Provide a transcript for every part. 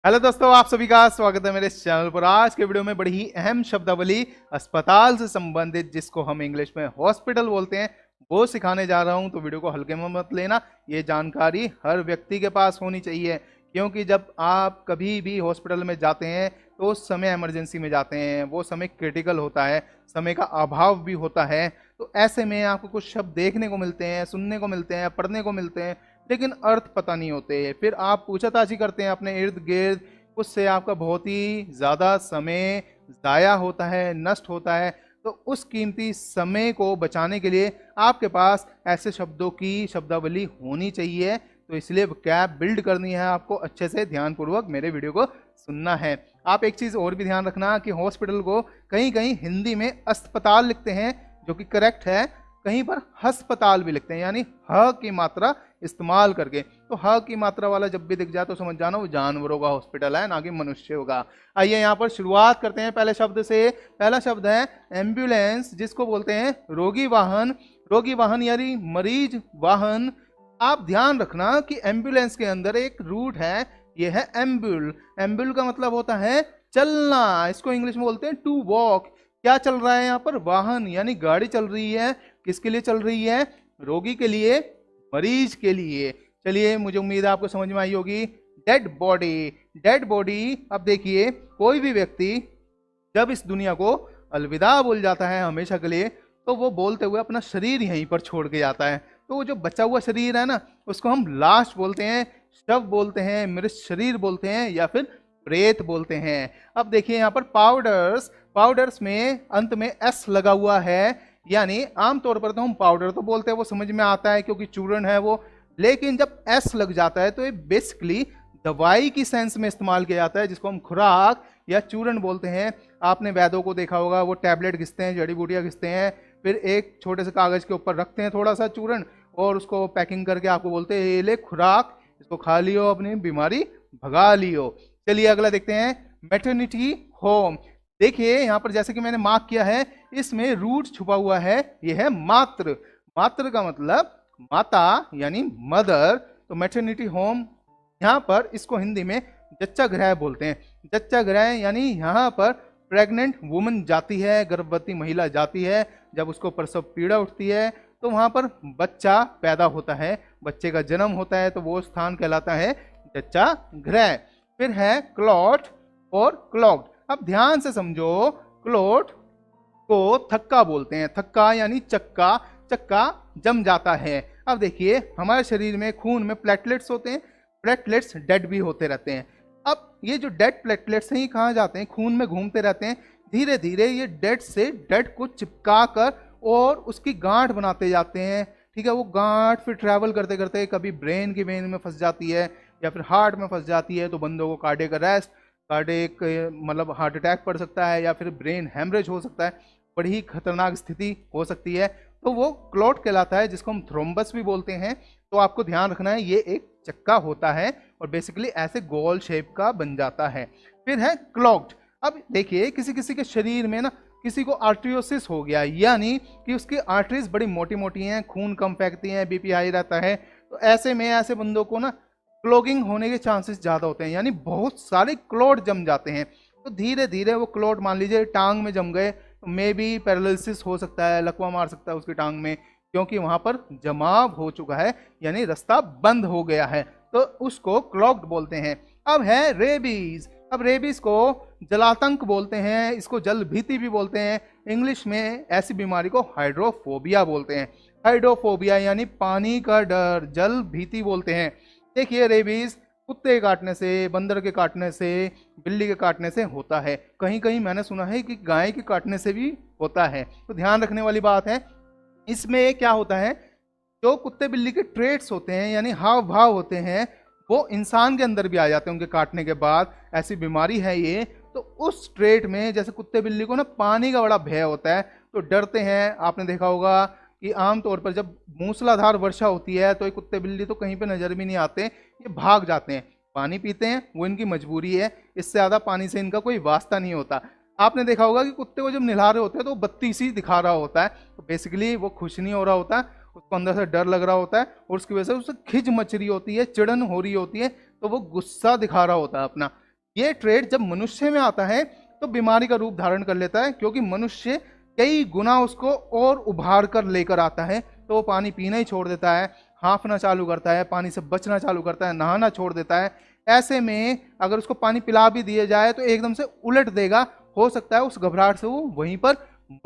Hello दोस्तों, आप सभी का स्वागत है मेरे इस चैनल पर। आज के वीडियो में बड़ी ही अहम शब्दावली अस्पताल से संबंधित, जिसको हम इंग्लिश में हॉस्पिटल बोलते हैं, वो सिखाने जा रहा हूं। तो वीडियो को हल्के में मत लेना। ये जानकारी हर व्यक्ति के पास होनी चाहिए, क्योंकि जब आप कभी भी हॉस्पिटल में जाते हैं तो उस समय इमरजेंसी में जाते हैं, वो समय क्रिटिकल होता है, समय का अभाव भी होता है। तो ऐसे में आपको कुछ शब्द देखने को मिलते हैं, सुनने को मिलते हैं, पढ़ने को मिलते हैं, लेकिन अर्थ पता नहीं होते। फिर आप पूछताछ करते हैं अपने इर्द गिर्द, उससे आपका बहुत ही ज़्यादा समय ज़ाया होता है, नष्ट होता है। तो उस कीमती समय को बचाने के लिए आपके पास ऐसे शब्दों की शब्दावली होनी चाहिए। तो इसलिए कैप बिल्ड करनी है, आपको अच्छे से ध्यानपूर्वक मेरे वीडियो को सुनना है। आप एक चीज़ और भी ध्यान रखना कि हॉस्पिटल को कहीं कहीं हिंदी में अस्पताल लिखते हैं, जो कि करेक्ट है, कहीं पर अस्पताल भी लिखते हैं, यानी ह की मात्रा इस्तेमाल करके। तो ह की मात्रा वाला जब भी दिख जाए तो समझ जाना वो जानवरों का हॉस्पिटल है, ना कि मनुष्यों का। आइए यहाँ पर शुरुआत करते हैं पहले शब्द से। पहला शब्द है एम्बुलेंस, जिसको बोलते हैं रोगी वाहन। रोगी वाहन यानी मरीज वाहन। आप ध्यान रखना कि एम्बुलेंस के अंदर एक रूट है, ये है एम्बुल। एम्बुल का मतलब होता है चलना, इसको इंग्लिश में बोलते हैं टू वॉक। क्या चल रहा है यहाँ पर? वाहन यानी गाड़ी चल रही है। किसके लिए चल रही है? रोगी के लिए, मरीज के लिए। चलिए, मुझे उम्मीद है आपको समझ में आई होगी। Dead body. डेड बॉडी, अब देखिए, कोई भी व्यक्ति जब इस दुनिया को अलविदा बोल जाता है हमेशा के लिए, तो वो बोलते हुए अपना शरीर यहीं पर छोड़ के जाता है। तो वो जो बचा हुआ शरीर है ना, उसको हम लाश बोलते हैं, शव बोलते हैं, मृत शरीर बोलते हैं, या फिर प्रेत बोलते हैं। अब देखिए यहाँ पर पाउडर्स। पाउडर्स में अंत में एस लगा हुआ है, यानी आमतौर पर तो हम पाउडर तो बोलते हैं, वो समझ में आता है क्योंकि चूर्ण है वो। लेकिन जब एस लग जाता है तो ये बेसिकली दवाई की सेंस में इस्तेमाल किया जाता है, जिसको हम खुराक या चूर्ण बोलते हैं। आपने वैद्यों को देखा होगा, वो टैबलेट घिसते हैं, जड़ी बूटियां घिसते हैं, फिर एक छोटे से कागज के ऊपर रखते हैं थोड़ा सा चूर्ण, और उसको पैकिंग करके आपको बोलते हैं ये ले खुराक, इसको खा लियो, अपनी बीमारी भगा लियो। चलिए अगला देखते हैं, मैटरनिटी होम। देखिए यहाँ पर जैसे कि मैंने मार्क किया है, इसमें रूट छुपा हुआ है, ये है मात्र। मात्र का मतलब माता यानी मदर। तो मैटरनिटी होम, यहाँ पर इसको हिंदी में जच्चा गृह बोलते हैं। जच्चा गृह यानी यहाँ पर प्रेग्नेंट वुमन जाती है, गर्भवती महिला जाती है, जब उसको प्रसव पीड़ा उठती है तो वहाँ पर बच्चा पैदा होता है, बच्चे का जन्म होता है, तो वो स्थान कहलाता है जच्चा गृह। फिर है क्लॉट और क्लॉक्ड। अब ध्यान से समझो, क्लॉट को थक्का बोलते हैं। थक्का यानी चक्का, चक्का जम जाता है। अब देखिए, हमारे शरीर में खून में प्लेटलेट्स होते हैं, प्लेटलेट्स डेड भी होते रहते हैं। अब ये जो डेड प्लेटलेट्स हैं, ये कहाँ जाते हैं? खून में घूमते रहते हैं। धीरे धीरे ये डेड से डेड को चिपका कर और उसकी गांठ बनाते जाते हैं। ठीक है, वो गांठ फिर ट्रैवल करते करते कभी ब्रेन की वेन में फंस जाती है, या फिर हार्ट में फंस जाती है, तो बंदों को कार्डियक अरेस्ट, कार्डियक मतलब हार्ट अटैक पड़ सकता है, या फिर ब्रेन हेमरेज हो सकता है। बड़ी ही खतरनाक स्थिति हो सकती है, तो वो क्लॉट कहलाता है, जिसको हम थ्रोम्बस भी बोलते हैं। तो आपको ध्यान रखना है, ये एक चक्का होता है और बेसिकली ऐसे गोल शेप का बन जाता है। फिर है क्लॉक्ड। अब देखिए, किसी किसी के शरीर में ना, किसी को आर्ट्रियोसिस हो गया, यानी कि उसकी आर्टरीज बड़ी मोटी मोटी हैं, खून कम फेंकती हैं, बीपी हाई रहता है। तो ऐसे में ऐसे बंदों को ना क्लॉगिंग होने के चांसेस ज़्यादा होते हैं, यानी बहुत सारे क्लॉट जम जाते हैं। तो धीरे धीरे वो क्लॉट, मान लीजिए टांग में जम गए, तो मे बी पैरालिसिस हो सकता है, लकवा मार सकता है उसकी टांग में, क्योंकि वहाँ पर जमाव हो चुका है, यानी रास्ता बंद हो गया है। तो उसको क्लॉग्ड बोलते हैं। अब है रेबीज। अब रेबीज को जलातंक बोलते हैं, इसको जल भीति भी बोलते हैं। इंग्लिश में ऐसी बीमारी को हाइड्रोफोबिया बोलते हैं। हाइड्रोफोबिया यानी पानी का डर, जल भीति बोलते हैं। देखिए, रेबीज कुत्ते के काटने से, बंदर के काटने से, बिल्ली के काटने से होता है। कहीं कहीं मैंने सुना है कि गाय के काटने से भी होता है। तो ध्यान रखने वाली बात है। इसमें क्या होता है, जो कुत्ते बिल्ली के ट्रेट्स होते हैं, यानी हाव भाव होते हैं, वो इंसान के अंदर भी आ जाते हैं उनके काटने के बाद। ऐसी बीमारी है ये। तो उस ट्रेट में, जैसे कुत्ते बिल्ली को ना पानी का बड़ा भय होता है, तो डरते हैं। आपने देखा होगा कि आमतौर पर जब मूसलाधार वर्षा होती है तो ये कुत्ते बिल्ली तो कहीं पे नजर भी नहीं आते, ये भाग जाते हैं, पानी पीते हैं, वो इनकी मजबूरी है, इससे ज़्यादा पानी से इनका कोई वास्ता नहीं होता। आपने देखा होगा कि कुत्ते को जब नहला रहे होते हैं तो वो बत्ती सी दिखा रहा होता है, तो बेसिकली वो खुश नहीं हो रहा होता है, उसको अंदर से डर लग रहा होता है, और उसकी वजह से उसे खिज मच रही होती है, चिड़न हो रही होती है, तो वो गुस्सा दिखा रहा होता है अपना। ये ट्रेट जब मनुष्य में आता है तो बीमारी का रूप धारण कर लेता है, क्योंकि मनुष्य कई गुना उसको और उभार कर लेकर आता है। तो वो पानी पीना ही छोड़ देता है, हाँफना चालू करता है, पानी से बचना चालू करता है, नहाना छोड़ देता है। ऐसे में अगर उसको पानी पिला भी दिया जाए तो एकदम से उलट देगा, हो सकता है उस घबराहट से वो वहीं पर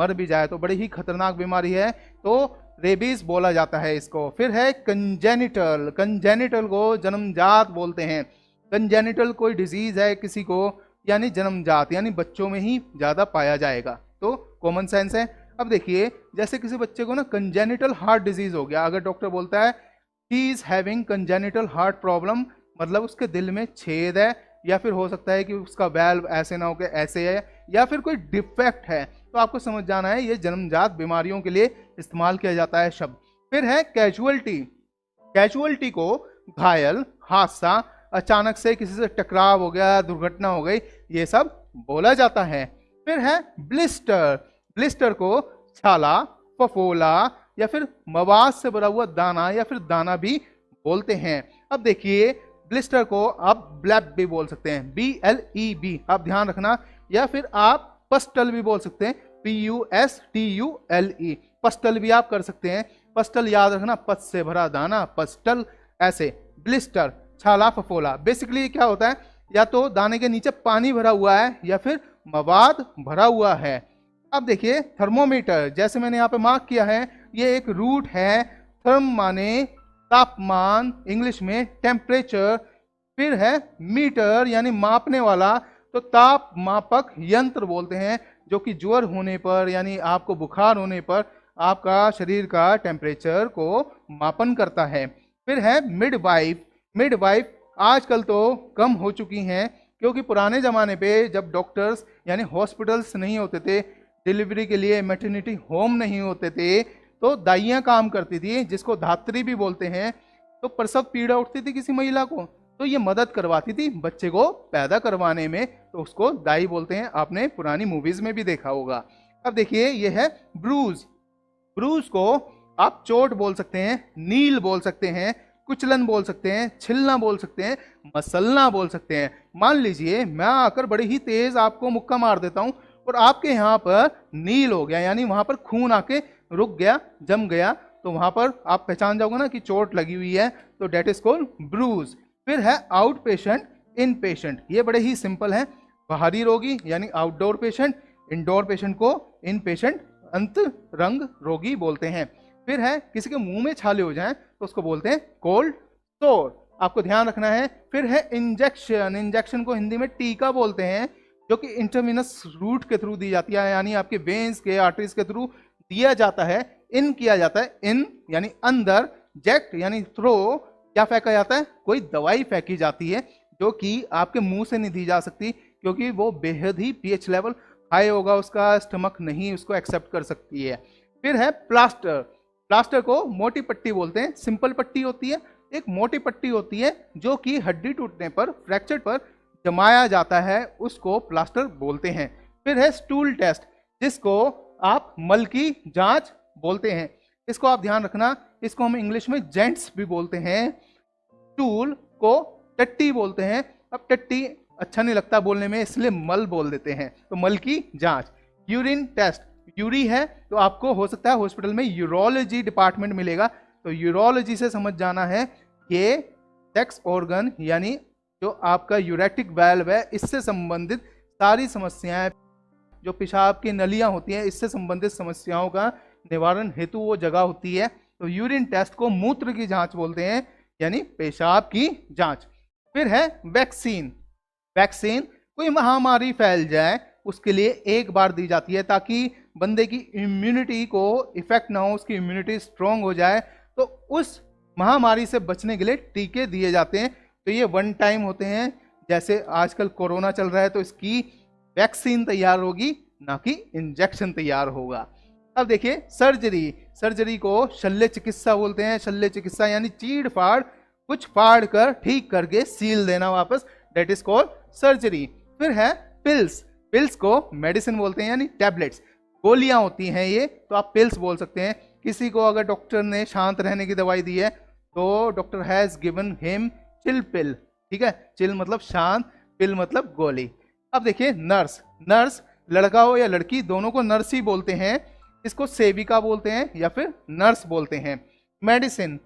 मर भी जाए। तो बड़ी ही खतरनाक बीमारी है, तो रेबीज बोला जाता है इसको। फिर है कंजेनिटल। कंजेनिटल को जन्मजात बोलते हैं। कंजेनिटल कोई डिजीज है किसी को, यानी जन्मजात, यानी बच्चों में ही ज्यादा पाया जाएगा। तो कॉमन सेंस है। अब देखिए, जैसे किसी बच्चे को ना कंजेनिटल हार्ट डिजीज हो गया, अगर डॉक्टर बोलता है he is having congenital heart problem, मतलब उसके दिल में छेद है, या फिर हो सकता है कि उसका वैल्व ऐसे ना हो के ऐसे है, या फिर कोई डिफेक्ट है, तो आपको समझ जाना है ये जन्मजात बीमारियों के लिए इस्तेमाल किया जाता है शब्द। फिर है कैजुअलिटी। कैजुअलिटी को घायल, हादसा, अचानक से किसी से टकराव हो गया, दुर्घटना हो गई, ये सब बोला जाता है। फिर है ब्लिस्टर। ब्लिस्टर को छाला, फफोला या फिर मवाद से भरा हुआ दाना या फिर दाना भी बोलते हैं। अब देखिए, ब्लिस्टर को आप ब्लैब भी बोल सकते हैं, BLEB, आप ध्यान रखना, या फिर आप पस्टल भी बोल सकते हैं, PUSTULE, पस्टल भी आप कर सकते हैं। पस्टल याद रखना, पस से भरा दाना, पस्टल, ऐसे। ब्लिस्टर, छाला, फफोला, बेसिकली क्या होता है, या तो दाने के नीचे पानी भरा हुआ है या फिर मवाद भरा हुआ है। अब देखिए, थर्मोमीटर, जैसे मैंने यहाँ पे मार्क किया है, ये एक रूट है। थर्म माने तापमान, इंग्लिश में टेम्परेचर। फिर है मीटर, यानी मापने वाला, तो ताप मापक यंत्र बोलते हैं, जो कि ज्वर होने पर, यानी आपको बुखार होने पर आपका शरीर का टेम्परेचर को मापन करता है। फिर है मिडवाइफ। मिडवाइफ आजकल तो कम हो चुकी हैं, क्योंकि पुराने ज़माने पे जब डॉक्टर्स यानी हॉस्पिटल्स नहीं होते थे, डिलीवरी के लिए मैटरनिटी होम नहीं होते थे, तो दाइयाँ काम करती थी, जिसको धात्री भी बोलते हैं। तो प्रसव पीड़ा उठती थी किसी महिला को, तो ये मदद करवाती थी बच्चे को पैदा करवाने में, तो उसको दाई बोलते हैं। आपने पुरानी मूवीज में भी देखा होगा। अब देखिए, ये है ब्रूज। ब्रूज को आप चोट बोल सकते हैं, नील बोल सकते हैं, कुचलन बोल सकते हैं, छिलना बोल सकते हैं, मसलना बोल सकते हैं। मान लीजिए मैं आकर बड़ी ही तेज आपको मुक्का मार देता हूं और आपके यहाँ पर नील हो गया, यानी वहां पर खून आके रुक गया, जम गया, तो वहां पर आप पहचान जाओगे ना कि चोट लगी हुई है, तो डेट इज कॉल्ड ब्रूज। फिर है आउट पेशेंट, इन पेशेंट, ये बड़े ही सिंपल है। बाहरी रोगी यानी आउटडोर पेशेंट, इंडोर पेशेंट को इन पेशेंट, अंतरंग रोगी बोलते हैं। फिर है किसी के मुंह में छाले हो जाएं तो उसको बोलते हैं कोल्ड सोर, आपको ध्यान रखना है। फिर है इंजेक्शन। इंजेक्शन को हिंदी में टीका बोलते हैं, जो कि इंटरविनस रूट के थ्रू दी जाती है, यानी आपके वेन्स के, आर्टरीज के थ्रू दिया जाता है। इन किया जाता है, इन यानी अंदर, जेक्ट यानी थ्रो, क्या फेंका जाता है, कोई दवाई फेंकी जाती है, जो कि आपके मुंह से नहीं दी जा सकती, क्योंकि वो बेहद ही पीएच लेवल हाई होगा, उसका स्टमक नहीं उसको एक्सेप्ट कर सकती है। फिर है प्लास्टर। प्लास्टर को मोटी पट्टी बोलते हैं। सिंपल पट्टी होती है, एक मोटी पट्टी होती है, जो कि हड्डी टूटने पर, फ्रैक्चर पर जमाया जाता है, उसको प्लास्टर बोलते हैं। फिर है स्टूल टेस्ट, जिसको आप मल की जांच बोलते हैं। इसको आप ध्यान रखना, इसको हम इंग्लिश में जेंट्स भी बोलते हैं। स्टूल को टट्टी बोलते हैं। अब टट्टी अच्छा नहीं लगता बोलने में, इसलिए मल बोल देते हैं, तो मल की जांच। यूरिन टेस्ट, यूरी है तो आपको हो सकता है हॉस्पिटल में यूरोलॉजी डिपार्टमेंट मिलेगा, तो यूरोलॉजी से समझ जाना है ये सेक्स ऑर्गन, यानी जो आपका यूरेटिक वाल्व है, इससे संबंधित सारी समस्याएं, जो पेशाब की नलियां होती हैं, इससे संबंधित समस्याओं का निवारण हेतु वो जगह होती है। तो यूरिन टेस्ट को मूत्र की जांच बोलते हैं, यानी पेशाब की जांच। फिर है वैक्सीन। वैक्सीन कोई महामारी फैल जाए उसके लिए एक बार दी जाती है, ताकि बंदे की इम्यूनिटी को इफेक्ट ना हो, उसकी इम्यूनिटी स्ट्रांग हो जाए, तो उस महामारी से बचने के लिए टीके दिए जाते हैं। तो ये वन टाइम होते हैं, जैसे आजकल कोरोना चल रहा है तो इसकी वैक्सीन तैयार होगी, ना कि इंजेक्शन तैयार होगा। अब देखिए सर्जरी। सर्जरी को शल्य चिकित्सा बोलते हैं। शल्य चिकित्सा यानी चीड़ फाड़, कुछ फाड़ कर ठीक करके सील देना वापस, डेट इज कॉल्ड सर्जरी। फिर है पिल्स। पिल्स को मेडिसिन बोलते हैं, यानी टैबलेट्स, गोलियां होती हैं ये, तो आप पिल्स बोल सकते हैं। किसी को अगर डॉक्टर ने शांत रहने की दवाई दी है तो doctor has given him chill pill, ठीक है, चिल मतलब शांत, पिल मतलब गोली। अब देखिए नर्स, नर्स लड़का हो या लड़की दोनों को नर्स ही बोलते हैं, इसको सेविका बोलते हैं या फिर नर्स बोलते हैं। मेडिसिन,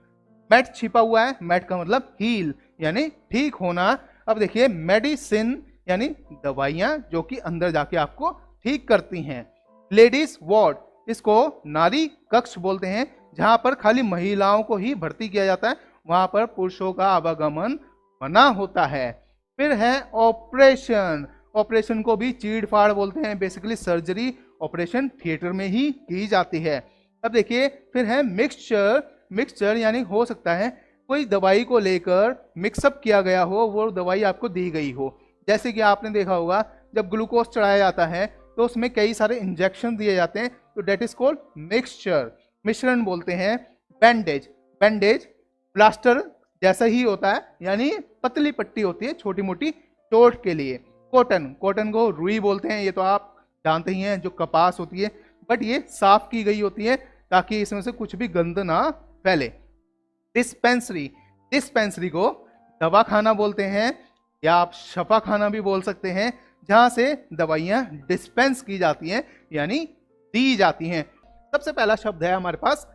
मेट छिपा हुआ है, मेट का मतलब हील यानी ठीक होना। अब देखिए मेडिसिन यानी दवाइयां जो कि अंदर जाके आपको ठीक करती हैं। लेडीज वार्ड, इसको नारी कक्ष बोलते हैं, जहां पर खाली महिलाओं को ही भर्ती किया जाता है, वहां पर पुरुषों का आवागमन मना होता है। फिर है ऑपरेशन, ऑपरेशन को भी चीड़ फाड़ बोलते हैं, बेसिकली सर्जरी ऑपरेशन थिएटर में ही की जाती है। अब देखिए फिर है मिक्सचर, मिक्सचर यानी हो सकता है कोई दवाई को लेकर मिक्सअप किया गया हो, वो दवाई आपको दी गई हो। जैसे कि आपने देखा होगा जब ग्लूकोज चढ़ाया जाता है तो उसमें कई सारे इंजेक्शन दिए जाते हैं, तो डेट इज कॉल्ड मिक्सचर, मिश्रण बोलते हैं। बैंडेज, बैंडेज प्लास्टर जैसा ही होता है, यानी पतली पट्टी होती है छोटी मोटी चोट के लिए। कॉटन, कॉटन को रुई बोलते हैं, ये तो आप जानते ही हैं, जो कपास होती है, बट ये साफ की गई होती है ताकि इसमें से कुछ भी गंद ना फैले। डिस्पेंसरी, डिस्पेंसरी को दवा खाना बोलते हैं या आप शफा खाना भी बोल सकते हैं, जहां से दवाइयां डिस्पेंस की जाती हैं यानी दी जाती हैं। सबसे पहला शब्द है हमारे पास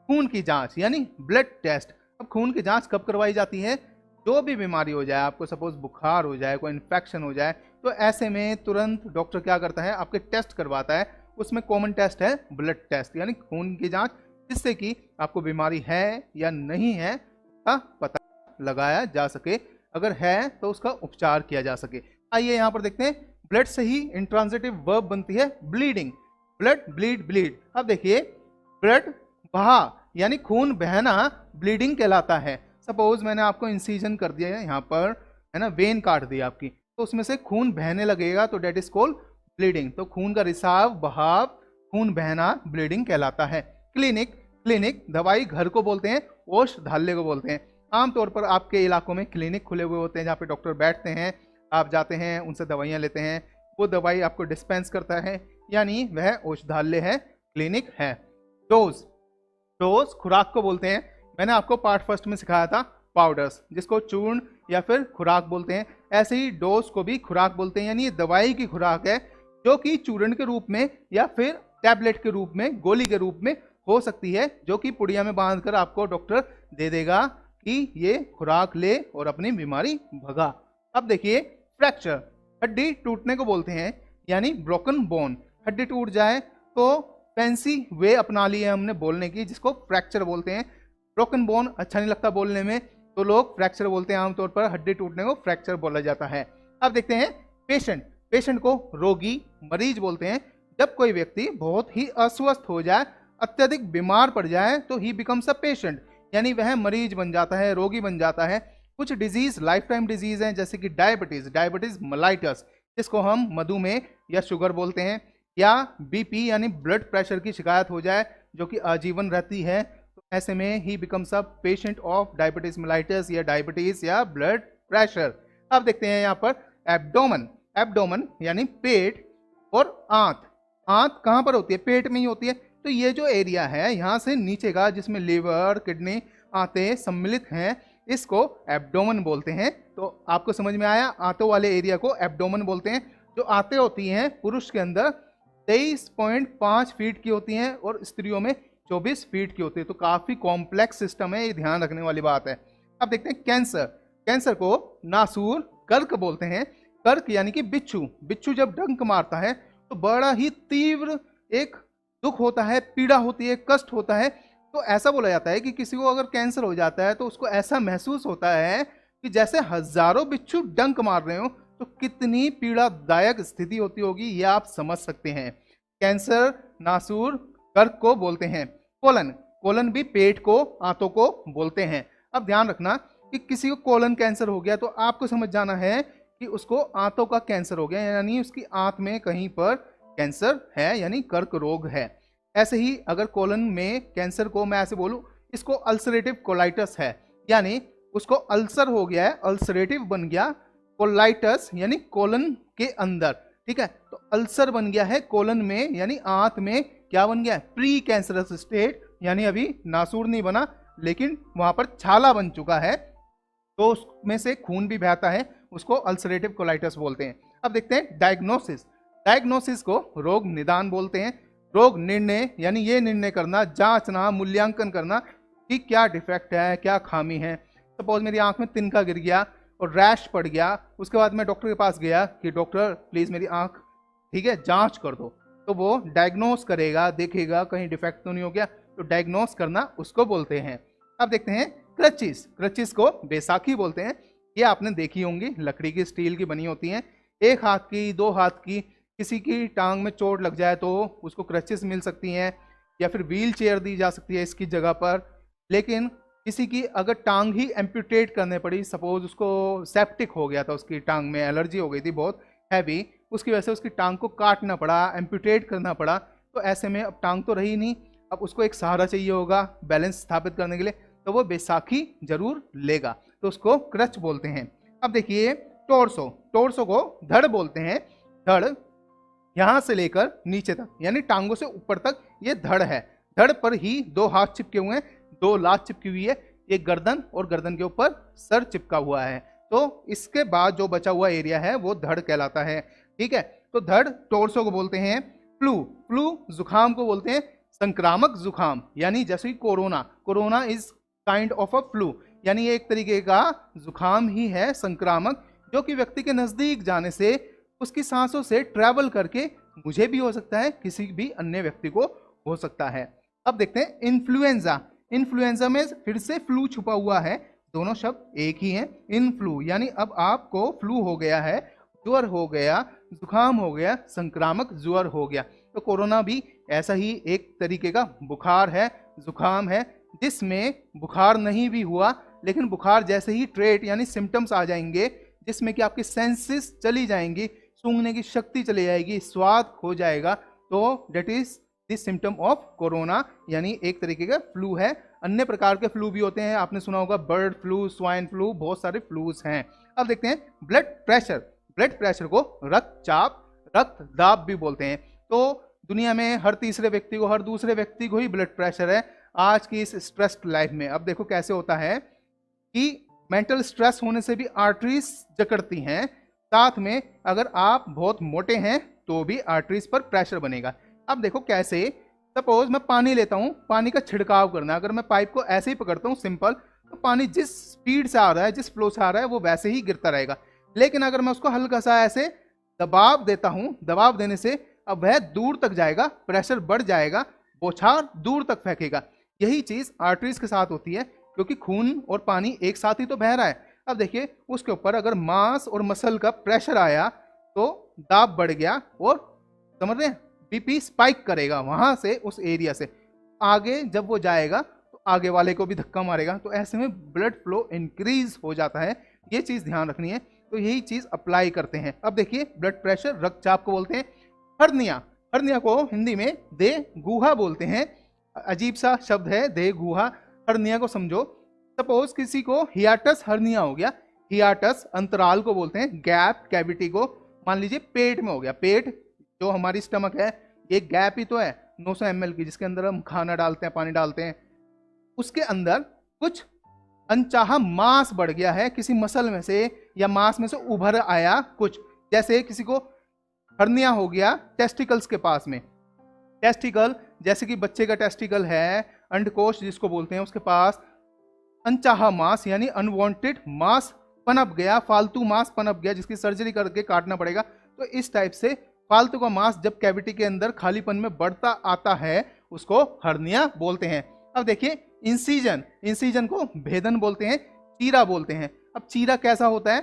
खून की जांच यानी ब्लड टेस्ट। अब खून की जांच कब करवाई जाती है? जो भी बीमारी हो जाए, आपको सपोज बुखार हो जाए, कोई इन्फेक्शन हो जाए, तो ऐसे में तुरंत डॉक्टर क्या करता है, आपके टेस्ट करवाता है। उसमें कॉमन टेस्ट है ब्लड टेस्ट यानी खून की जांच, जिससे कि आपको बीमारी है या नहीं है का पता लगाया जा सके, अगर है तो उसका उपचार किया जा सके। आइए यहाँ पर देखते हैं, ब्लड से ही इंट्रांजिटिव वर्ब बनती है ब्लीडिंग, ब्लड ब्लीड ब्लीड। अब देखिए ब्लड बहा यानी खून बहना ब्लीडिंग कहलाता है। सपोज मैंने आपको इंसीजन कर दिया है यहाँ पर, है ना, वेन काट दी आपकी, तो उसमें से खून बहने लगेगा, तो डेट इज कॉल्ड ब्लीडिंग। तो खून का रिसाव, बहाव, खून बहना ब्लीडिंग कहलाता है। क्लिनिक, क्लिनिक दवाई घर को बोलते हैं, औषधालय को बोलते हैं। आमतौर पर आपके इलाकों में क्लिनिक खुले हुए होते हैं जहाँ पे डॉक्टर बैठते हैं, आप जाते हैं, उनसे दवाइयाँ लेते हैं, वो दवाई आपको डिस्पेंस करता है, यानी वह औषधालय है, क्लिनिक है। डोज, डोज खुराक को बोलते हैं। मैंने आपको पार्ट फर्स्ट में सिखाया था पाउडर्स, जिसको चूर्ण या फिर खुराक बोलते हैं। ऐसे ही डोज को भी खुराक बोलते हैं, यानी ये दवाई की खुराक है जो कि चूर्ण के रूप में या फिर टैबलेट के रूप में, गोली के रूप में हो सकती है, जो कि पुड़िया में बांधकर आपको डॉक्टर दे देगा कि ये खुराक ले और अपनी बीमारी भगा। अब देखिए फ्रैक्चर, हड्डी टूटने को बोलते हैं, यानी ब्रोकन बोन। हड्डी टूट जाए तो फैंसी वे अपना ली है हमने बोलने की, जिसको फ्रैक्चर बोलते हैं। ब्रोकन बोन अच्छा नहीं लगता बोलने में, तो लोग फ्रैक्चर बोलते हैं। आमतौर पर हड्डी टूटने को फ्रैक्चर बोला जाता है। अब देखते हैं पेशेंट, पेशेंट को रोगी, मरीज बोलते हैं। जब कोई व्यक्ति बहुत ही अस्वस्थ हो जाए, अत्यधिक बीमार पड़ जाए, तो ही बिकम्स अ पेशेंट, यानी वह मरीज बन जाता है, रोगी बन जाता है। कुछ डिजीज लाइफ टाइम डिजीज हैं, जैसे कि डायबिटीज, डायबिटीज मेलाइटस, जिसको हम मधुमेह या शुगर बोलते हैं, या बीपी यानी ब्लड प्रेशर की शिकायत हो जाए जो कि आजीवन रहती है, तो ऐसे में ही becomes a patient of diabetes mellitus या डायबिटीज या ब्लड प्रेशर। अब देखते हैं यहाँ पर एब्डोमन, एब्डोमन यानी पेट और आंत। आंत कहाँ पर होती है? पेट में ही होती है। तो ये जो एरिया है यहाँ से नीचे का, जिसमें लिवर, किडनी, आंतें सम्मिलित हैं, इसको एब्डोमन बोलते हैं। तो आपको समझ में आया, आंतों वाले एरिया को एब्डोमन बोलते हैं। जो आंतें होती हैं पुरुष के अंदर 23.5 फीट की होती हैं और स्त्रियों में 24 फीट की होती है। तो काफी कॉम्प्लेक्स सिस्टम है, ये ध्यान रखने वाली बात है। अब देखते हैं कैंसर, कैंसर को नासूर कर्क बोलते हैं। कर्क यानी कि बिच्छू, बिच्छू जब डंक मारता है तो बड़ा ही तीव्र एक दुख होता है, पीड़ा होती है, कष्ट होता है। तो ऐसा बोला जाता है कि किसी को अगर कैंसर हो जाता है तो उसको ऐसा महसूस होता है कि जैसे हजारों बिच्छू डंक मार रहे हो। तो कितनी पीड़ादायक स्थिति होती होगी ये आप समझ सकते हैं। कैंसर नासूर कर्क को बोलते हैं। कोलन, कोलन भी पेट को, आंतों को बोलते हैं। अब ध्यान रखना कि किसी को कोलन कैंसर हो गया तो आपको समझ जाना है कि उसको आंतों का कैंसर हो गया, यानी उसकी आंत में कहीं पर कैंसर है, यानी कर्क रोग है। ऐसे ही अगर कोलन में कैंसर को मैं ऐसे बोलूं, इसको अल्सरेटिव कोलाइटिस है, यानी उसको अल्सर हो गया है, अल्सरेटिव बन गया, कोलाइटिस यानी कोलन के अंदर, ठीक है। तो अल्सर बन गया है कोलन में, यानी आंत में क्या बन गया है? प्री कैंसरस स्टेट, यानी अभी नासूर नहीं बना लेकिन वहां पर छाला बन चुका है। तो उसमें से खून भी बहता है, उसको अल्सरेटिव कोलाइटिस बोलते हैं। अब देखते हैं डायग्नोसिस। डायग्नोसिस को रोग निदान बोलते हैं। रोग निर्णय यानी ये निर्णय करना, जांचना, मूल्यांकन करना कि क्या डिफेक्ट है, क्या खामी है। सपोज मेरी आंख में तिनका गिर गया और रैश पड़ गया, उसके बाद मैं डॉक्टर के पास गया कि डॉक्टर प्लीज मेरी आंख ठीक है जांच कर दो, तो वो डायग्नोस करेगा, देखेगा कहीं डिफेक्ट तो नहीं हो गया, तो डायग्नोस करना उसको बोलते हैं। अब देखते हैं क्रचिस। क्रचिस को बैसाखी बोलते हैं। ये आपने देखी होंगी, लकड़ी की, स्टील की बनी होती हैं, एक हाथ की, दो हाथ की। किसी की टांग में चोट लग जाए तो उसको क्रचिस मिल सकती हैं, या फिर व्हील चेयर दी जा सकती है इसकी जगह पर। लेकिन किसी की अगर टांग ही एम्प्यूटेट करने पड़ी, सपोज उसको सेप्टिक हो गया था, उसकी टांग में एलर्जी हो गई थी बहुत हैवी, उसकी वजह से उसकी टांग को काटना पड़ा, एम्प्यूटेट करना पड़ा, तो ऐसे में अब टांग तो रही नहीं, अब उसको एक सहारा चाहिए होगा बैलेंस स्थापित करने के लिए, तो वो बैसाखी जरूर लेगा, तो उसको क्रच बोलते हैं। अब देखिए टोर्सो। टोर्सो को धड़ बोलते हैं। धड़ यहां से लेकर नीचे तक यानी टांगों से ऊपर तक ये धड़ है। धड़ पर ही दो हाथ चिपके हुए हैं, दो लात चिपकी हुई है, एक गर्दन और गर्दन के ऊपर सर चिपका हुआ है, तो इसके बाद जो बचा हुआ एरिया है वो धड़ कहलाता है। ठीक है, तो धड़ टोर्सो को बोलते हैं। फ्लू। फ्लू जुखाम को बोलते हैं, संक्रामक जुखाम, यानी जैसे corona. Corona is kind of a flu, यानी ये एक तरीके का जुखाम ही है, संक्रामक, जो कि व्यक्ति के नजदीक जाने से, उसकी सांसों से ट्रैवल करके मुझे भी हो सकता है, किसी भी अन्य व्यक्ति को हो सकता है। अब देखते हैं इन्फ्लुएंजा। इन्फ्लुएंजा में फिर से फ्लू छुपा हुआ है, दोनों शब्द एक ही हैं। इनफ्लू यानी अब आपको फ्लू हो गया है, ज्वर हो गया, जुखाम हो गया, संक्रामक ज्वर हो गया। तो कोरोना भी ऐसा ही एक तरीके का बुखार है, जुखाम है, जिसमें बुखार नहीं भी हुआ, लेकिन बुखार जैसे ही ट्रेट यानी सिम्टम्स आ जाएंगे, जिसमें कि आपकी सेंसेस चली जाएंगी, सूंघने की शक्ति चली जाएगी, स्वाद खो जाएगा, तो that is the symptom of corona, यानी एक तरीके का फ्लू है। अन्य प्रकार के फ्लू भी होते हैं, आपने सुना होगा बर्ड फ्लू, स्वाइन फ्लू, बहुत सारे फ्लूज हैं। अब देखते हैं ब्लड प्रेशर। ब्लड प्रेशर को रक्तचाप, रक्त दाब भी बोलते हैं। तो दुनिया में हर तीसरे व्यक्ति को, हर दूसरे व्यक्ति को ही ब्लड प्रेशर है आज की इस स्ट्रेस्ड लाइफ में। अब देखो कैसे होता है कि मेंटल स्ट्रेस होने से भी आर्टरीज जकड़ती हैं, साथ में अगर आप बहुत मोटे हैं तो भी आर्टरीज पर प्रेशर बनेगा। अब देखो कैसे, सपोज मैं पानी लेता हूं, पानी का छिड़काव करना, अगर मैं पाइप को ऐसे ही पकड़ता हूं सिंपल, तो पानी जिस स्पीड से आ रहा है, जिस फ्लो से आ रहा है, वो वैसे ही गिरता रहेगा। लेकिन अगर मैं उसको हल्का सा ऐसे दबाव देता हूं, दबाव देने से अब वह दूर तक जाएगा, प्रेशर बढ़ जाएगा, बौछार दूर तक फेंकेगा। यही चीज आर्टरीज के साथ होती है, क्योंकि खून और पानी एक साथ ही तो बह रहा है। अब देखिए उसके ऊपर अगर मांस और मसल का प्रेशर आया तो दाब बढ़ गया, और समझ रहे हैं, बीपी स्पाइक करेगा, वहां से उस एरिया से आगे जब वो जाएगा तो आगे वाले को भी धक्का मारेगा, तो ऐसे में ब्लड फ्लो इंक्रीज हो जाता है। ये चीज ध्यान रखनी है, तो यही चीज अप्लाई करते हैं। अब देखिए ब्लड प्रेशर, रक्तचाप को बोलते हैं। हर्निया। हर्निया को हिंदी में दे गुहा बोलते हैं, अजीब सा शब्द है दे गुहा। हर्निया को समझो, सपोज किसी को हियाटस हर्निया हो गया, हियाटस अंतराल को बोलते हैं, गैप कैविटी को मान लीजिए पेट में हो गया। पेट जो हमारी स्टमक है, ये गैप ही तो है 900 ml की, जिसके अंदर हम खाना डालते हैं, पानी डालते हैं, उसके अंदर कुछ अनचाहा मांस बढ़ गया है किसी मसल में से, या मांस में से उभर आया कुछ, जैसे किसी को हर्निया हो गया टेस्टिकल्स के पास में। टेस्टिकल जैसे कि बच्चे का टेस्टिकल है, अंडकोश जिसको बोलते हैं, उसके पास अनचाहा मांस यानी अनवांटेड मांस पनप गया, फालतू मांस पनप गया, जिसकी सर्जरी करके काटना पड़ेगा। तो इस टाइप से फालतू का मांस जब कैविटी के अंदर खालीपन में बढ़ता आता है, उसको हर्निया बोलते हैं। अब देखिए इंसीजन। इंसीजन को भेदन बोलते हैं, चीरा बोलते हैं। अब चीरा कैसा होता है,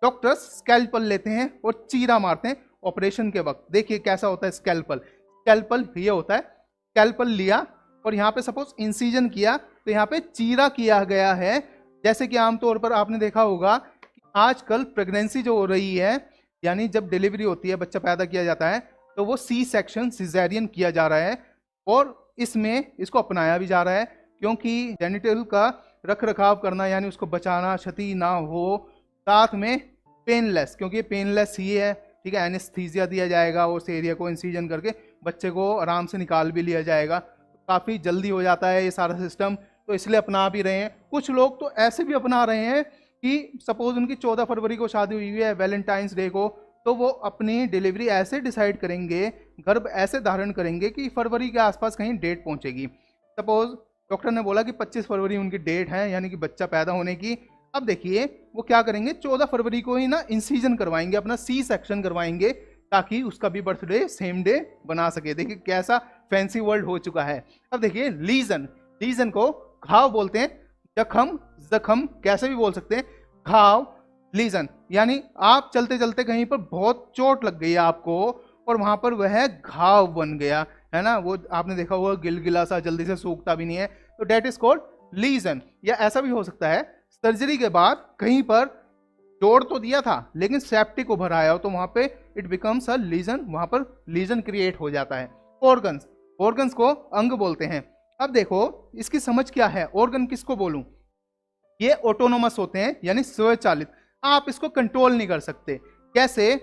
डॉक्टर्स स्कैल्पल लेते हैं और चीरा मारते हैं ऑपरेशन के वक्त। देखिए कैसा होता है स्कैल्पल। स्कैल्पल ये होता है, स्कैल्पल लिया और यहाँ पे सपोज इंसीजन किया, तो यहाँ पे चीरा किया गया है। जैसे कि आमतौर पर आपने देखा होगा कि आजकल प्रेगनेंसी जो हो रही है, यानी जब डिलीवरी होती है, बच्चा पैदा किया जाता है, तो वो सी सेक्शन, सिजेरियन किया जा रहा है, और इसमें इसको अपनाया भी जा रहा है, क्योंकि जेनिटल का रख रखाव करना, यानी उसको बचाना, क्षति ना हो, साथ में पेनलेस, क्योंकि पेनलेस ही है, ठीक है, एनेस्थीसिया दिया जाएगा और उस एरिया को इंसीजन करके बच्चे को आराम से निकाल भी लिया जाएगा। काफ़ी जल्दी हो जाता है ये सारा सिस्टम, तो इसलिए अपना भी रहे हैं। कुछ लोग तो ऐसे भी अपना रहे हैं कि सपोज उनकी 14 फरवरी को शादी हुई है, वैलेंटाइंस डे को, तो वो अपनी डिलीवरी ऐसे डिसाइड करेंगे, गर्भ ऐसे धारण करेंगे कि फरवरी के आसपास कहीं डेट पहुंचेगी। सपोज डॉक्टर ने बोला कि 25 फरवरी उनकी डेट है, यानी कि बच्चा पैदा होने की। अब देखिए वो क्या करेंगे, 14 फरवरी को ही ना इंसीजन करवाएंगे, अपना सी सेक्शन करवाएंगे, ताकि उसका भी बर्थडे सेम डे बना सके। देखिए कैसा फैंसी वर्ड हो चुका है। अब देखिए लीजन, लीजन को घाव बोलते हैं, जखम, जखम कैसे भी बोल सकते हैं, घाव, लीजन, यानी आप चलते चलते कहीं पर बहुत चोट लग गई है आपको और वहां पर वह घाव बन गया है ना, वो आपने देखा हुआ गिलगिला सा, जल्दी से सूखता भी नहीं है, तो डेट इज कॉल्ड लीजन। या ऐसा भी हो सकता है सर्जरी के बाद कहीं पर जोड़ तो दिया था लेकिन सेप्टिक उभर आया हो, तो वहां पे इट बिकम्स अ लीजन, वहां पर लीजन क्रिएट हो जाता है। ऑर्गन्स, ऑर्गन्स को अंग बोलते हैं। अब देखो इसकी समझ क्या है, ऑर्गन किसको बोलूं, ये ऑटोनोमस होते हैं यानी स्वचालित, आप इसको कंट्रोल नहीं कर सकते। कैसे,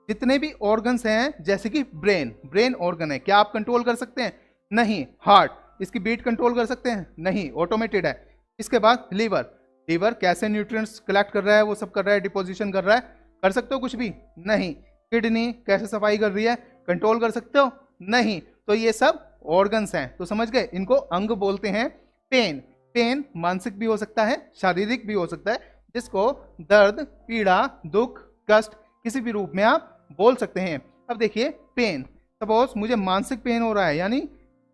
जितने भी ऑर्गन्स हैं, जैसे कि ब्रेन, ब्रेन ऑर्गन है, क्या आप कंट्रोल कर सकते हैं? नहीं। हार्ट, इसकी बीट कंट्रोल कर सकते हैं? नहीं, ऑटोमेटेड है। इसके बाद लीवर, लीवर कैसे न्यूट्रिएंट्स कलेक्ट कर रहा है, वो सब कर रहा है, डिपोजिशन कर रहा है, कर सकते हो कुछ भी? नहीं। किडनी कैसे सफाई कर रही है, कंट्रोल कर सकते हो? नहीं। तो ये सब ऑर्गन्स हैं, तो समझ गए, इनको अंग बोलते हैं। पेन, पेन मानसिक भी हो सकता है, शारीरिक भी हो सकता है, जिसको दर्द, पीड़ा, दुख, कष्ट किसी भी रूप में आप बोल सकते हैं। अब देखिए पेन, सपोज मुझे मानसिक पेन हो रहा है, यानी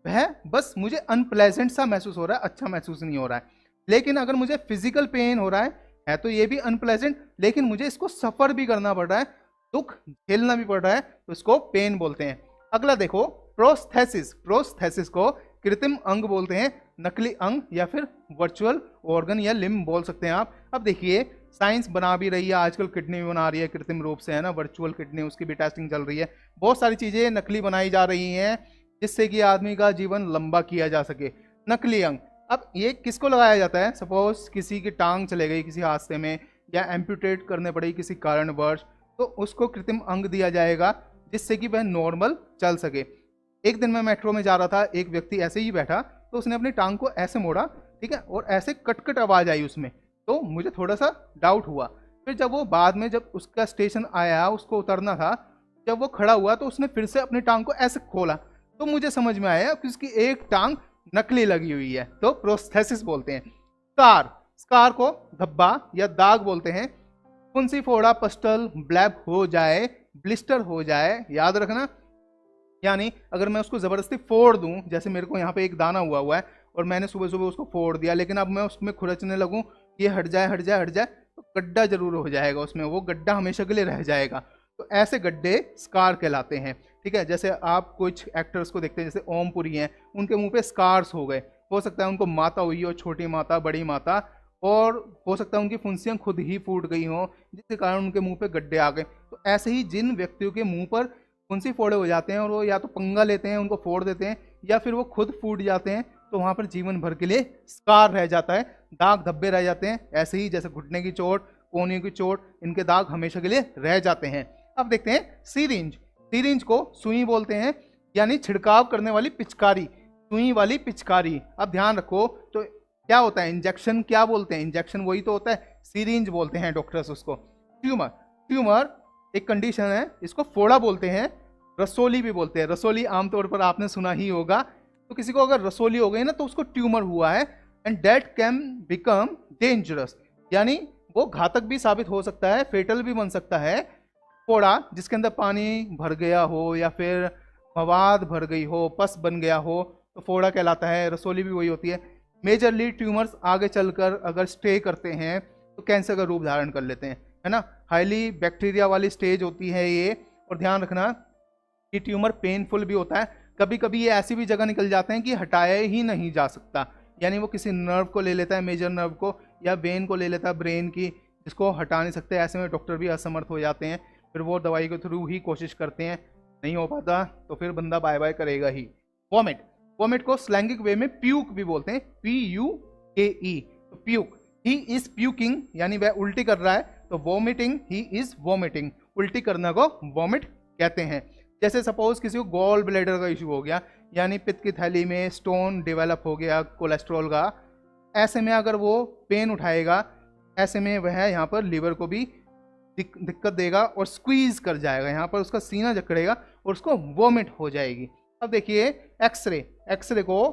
वह बस मुझे अनप्लेजेंट सा महसूस हो रहा है, अच्छा महसूस नहीं हो रहा है। लेकिन अगर मुझे फिजिकल पेन हो रहा है तो ये भी अनप्लेजेंट, लेकिन मुझे इसको सफर भी करना पड़ रहा है, दुख झेलना भी पड़ रहा है, तो इसको पेन बोलते हैं। अगला देखो प्रोस्थेसिस, प्रोस्थेसिस को कृत्रिम अंग बोलते हैं, नकली अंग या फिर वर्चुअल ऑर्गन या लिम्ब बोल सकते हैं आप। अब देखिए साइंस बना भी रही है आजकल, किडनी भी बना रही है कृत्रिम रूप से, है ना, वर्चुअल किडनी, उसकी भी टेस्टिंग चल रही है। बहुत सारी चीजें नकली बनाई जा रही हैं जिससे कि आदमी का जीवन लंबा किया जा सके। नकली अंग, अब ये किसको लगाया जाता है, सपोज किसी की टांग चले गई किसी हादसे में या एम्पूटेट करने पड़ी किसी कारणवश, तो उसको कृत्रिम अंग दिया जाएगा जिससे कि वह नॉर्मल चल सके। एक दिन मैं मेट्रो में जा रहा था, एक व्यक्ति ऐसे ही बैठा, तो उसने अपनी टांग को ऐसे मोड़ा, ठीक है, और ऐसे कटकट आवाज आई उसमें, तो मुझे थोड़ा सा डाउट हुआ। फिर जब वो बाद में, जब उसका स्टेशन आया, उसको उतरना था, जब वो खड़ा हुआ तो उसने फिर से अपनी टांग को ऐसे खोला, तो मुझे समझ में आया कि उसकी एक टांग नकली लगी हुई है, तो प्रोस्थेसिस बोलते हैं। स्कार, स्कार को धब्बा या दाग बोलते हैं। फुंसी फोड़ा, पस्टल, ब्लैब हो जाए, ब्लिस्टर हो जाए, याद रखना, यानी अगर मैं उसको जबरदस्ती फोड़ दूं, जैसे मेरे को यहाँ पे एक दाना हुआ हुआ है और मैंने सुबह सुबह उसको फोड़ दिया, लेकिन अब मैं उसमें खुरचने लगूं, ये हट जाए हट जाए हट जाए, तो गड्ढा जरूर हो जाएगा उसमें, वो गड्ढा हमेशा के लिए रह जाएगा। तो ऐसे गड्ढे स्कार कहलाते हैं, ठीक है। जैसे आप कुछ एक्टर्स को देखते हैं, जैसे ओमपुरी हैं, उनके मुंह पे स्कार्स हो गए, हो सकता है उनको माता हुई हो, छोटी माता, बड़ी माता, और हो सकता है उनकी फुंसियां खुद ही फूट गई हों जिसके कारण उनके मुंह पे गड्ढे आ गए। तो ऐसे ही जिन व्यक्तियों के मुंह पर फुंसी फोड़े हो जाते हैं और वो या तो पंगा लेते हैं, उनको फोड़ देते हैं, या फिर वो खुद फूट जाते हैं, तो वहां पर जीवन भर के लिए स्कार रह जाता है, दाग धब्बे रह जाते हैं। ऐसे ही जैसे घुटने की चोट, कोहनी की चोट, इनके दाग हमेशा के लिए रह जाते हैं। अब देखते हैं सीरिंज, सीरिंज को सुई बोलते हैं, यानी छिड़काव करने वाली पिचकारी, सुई वाली पिचकारी। अब ध्यान रखो, तो क्या होता है इंजेक्शन, क्या बोलते हैं इंजेक्शन, वही तो होता है, सीरिंज बोलते हैं डॉक्टर्स उसको। ट्यूमर, ट्यूमर एक कंडीशन है, इसको फोड़ा बोलते हैं, रसोली भी बोलते हैं, रसोली आमतौर पर आपने सुना ही होगा। तो किसी को अगर रसोली हो गई ना, तो उसको ट्यूमर हुआ है, and that can become dangerous, यानी वो घातक भी साबित हो सकता है, फेटल भी बन सकता है। फोड़ा जिसके अंदर पानी भर गया हो या फिर मवाद भर गई हो, पस बन गया हो, तो फोड़ा कहलाता है। रसोली भी वही होती है। मेजरली ट्यूमर्स आगे चलकर अगर स्टे करते हैं तो कैंसर का रूप धारण कर लेते हैं, है ना। हाईली बैक्टीरिया वाली स्टेज होती है ये, और ध्यान रखना कि ट्यूमर पेनफुल भी होता है। कभी कभी ये ऐसी भी जगह निकल जाते हैं कि हटाया ही नहीं जा सकता, यानी वो किसी नर्व को ले लेता है, मेजर नर्व को, या वेन को ले लेता है ब्रेन की, जिसको हटा नहीं सकते। ऐसे में डॉक्टर भी असमर्थ हो जाते हैं, फिर वो दवाई के थ्रू ही कोशिश करते हैं, नहीं हो पाता तो फिर बंदा बाय बाय करेगा ही। वॉमिट, वॉमिट को स्लैंगिक वे में प्यूक भी बोलते हैं, PUKE, तो प्यूक, ही इज प्यूकिंग, यानी वह उल्टी कर रहा है, तो वॉमिटिंग, ही इज वॉमिटिंग, उल्टी करना को वॉमिट कहते हैं। जैसे सपोज किसी को गॉल ब्लैडर का इशू हो गया, यानी पित्त की थैली में स्टोन डेवलप हो गया कोलेस्ट्रॉल का, ऐसे में अगर वो पेन उठाएगा ऐसे में वह यहाँ पर लीवर को भी दिक्कत देगा और स्क्वीज कर जाएगा, यहाँ पर उसका सीना जकड़ेगा और उसको वोमिट हो जाएगी। अब देखिए एक्सरे, एक्सरे को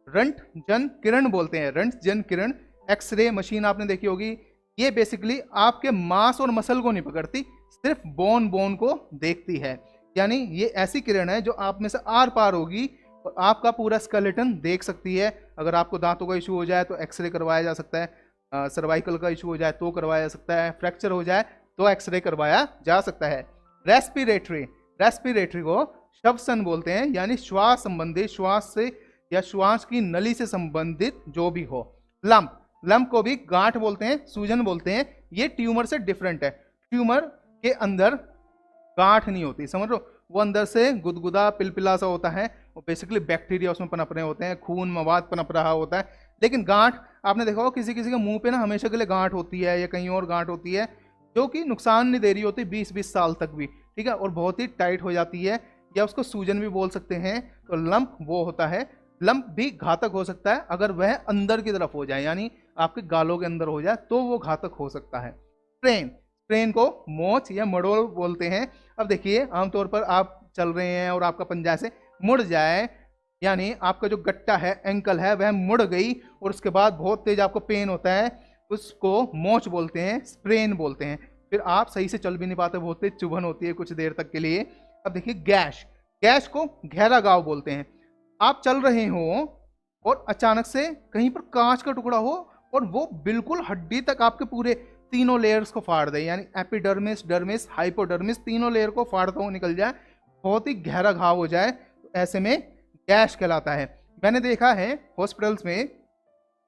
रंटजन किरण बोलते हैं, रंटजन किरण एक्सरे मशीन आपने देखी होगी। ये बेसिकली आपके मांस और मसल को नहीं पकड़ती, सिर्फ बोन को देखती है। यानी ये ऐसी किरण है जो आप में से आर पार होगी और आपका पूरा स्केलेटन देख सकती है। अगर आपको दांतों का इशू हो जाए तो एक्सरे करवाया जा सकता है, सर्वाइकल का इशू हो जाए तो करवाया जा सकता है, फ्रैक्चर हो जाए तो एक्सरे करवाया जा सकता है। रेस्पिरेटरी, रेस्पिरेटरी को श्वसन बोलते हैं, यानी श्वास संबंधी, श्वास से या श्वास की नली से संबंधित जो भी हो। लंप, लंप को भी गांठ बोलते हैं, सूजन बोलते हैं। ये ट्यूमर से डिफरेंट है, ट्यूमर के अंदर गांठ नहीं होती, समझ लो, वो अंदर से गुदगुदा पिलपिला सा होता है, वो बेसिकली बैक्टीरिया उसमें पनप रहे होते हैं, खून मवाद पनप रहा होता है। लेकिन गांठ आपने देखा हो किसी किसी के मुंह पे ना हमेशा के लिए गांठ होती है या कहीं और गांठ होती है, जो कि नुकसान नहीं दे रही होती 20-20 साल तक भी, ठीक है, और बहुत ही टाइट हो जाती है, या उसको सूजन भी बोल सकते हैं। तो लंप वो होता है। लंप भी घातक हो सकता है अगर वह अंदर की तरफ हो जाए, यानी आपके गालों के अंदर हो जाए तो वो घातक हो सकता है। स्प्रेन, स्प्रेन को मोच या मड़ोल बोलते हैं। अब देखिए आमतौर पर आप चल रहे हैं और आपका पंजा से मुड़ जाए, यानी आपका जो गट्टा है, एंकल है, वह मुड़ गई और उसके बाद बहुत तेज आपको पेन होता है, उसको मोच बोलते हैं, स्प्रेन बोलते हैं। फिर आप सही से चल भी नहीं पाते, बहुत तेज चुभन होती है कुछ देर तक के लिए। अब देखिए गैश, गैश को गहरा घाव बोलते हैं। आप चल रहे हो और अचानक से कहीं पर कांच का टुकड़ा हो और वो बिल्कुल हड्डी तक आपके पूरे तीनों लेयर्स को फाड़ दे, यानी एपिडर्मिस, डर्मिस, हाइपोडर्मिस, तीनों लेयर को फाड़ता हुआ निकल जाए, बहुत ही गहरा घाव हो जाए, तो ऐसे में गैश कहलाता है। मैंने देखा है हॉस्पिटल्स में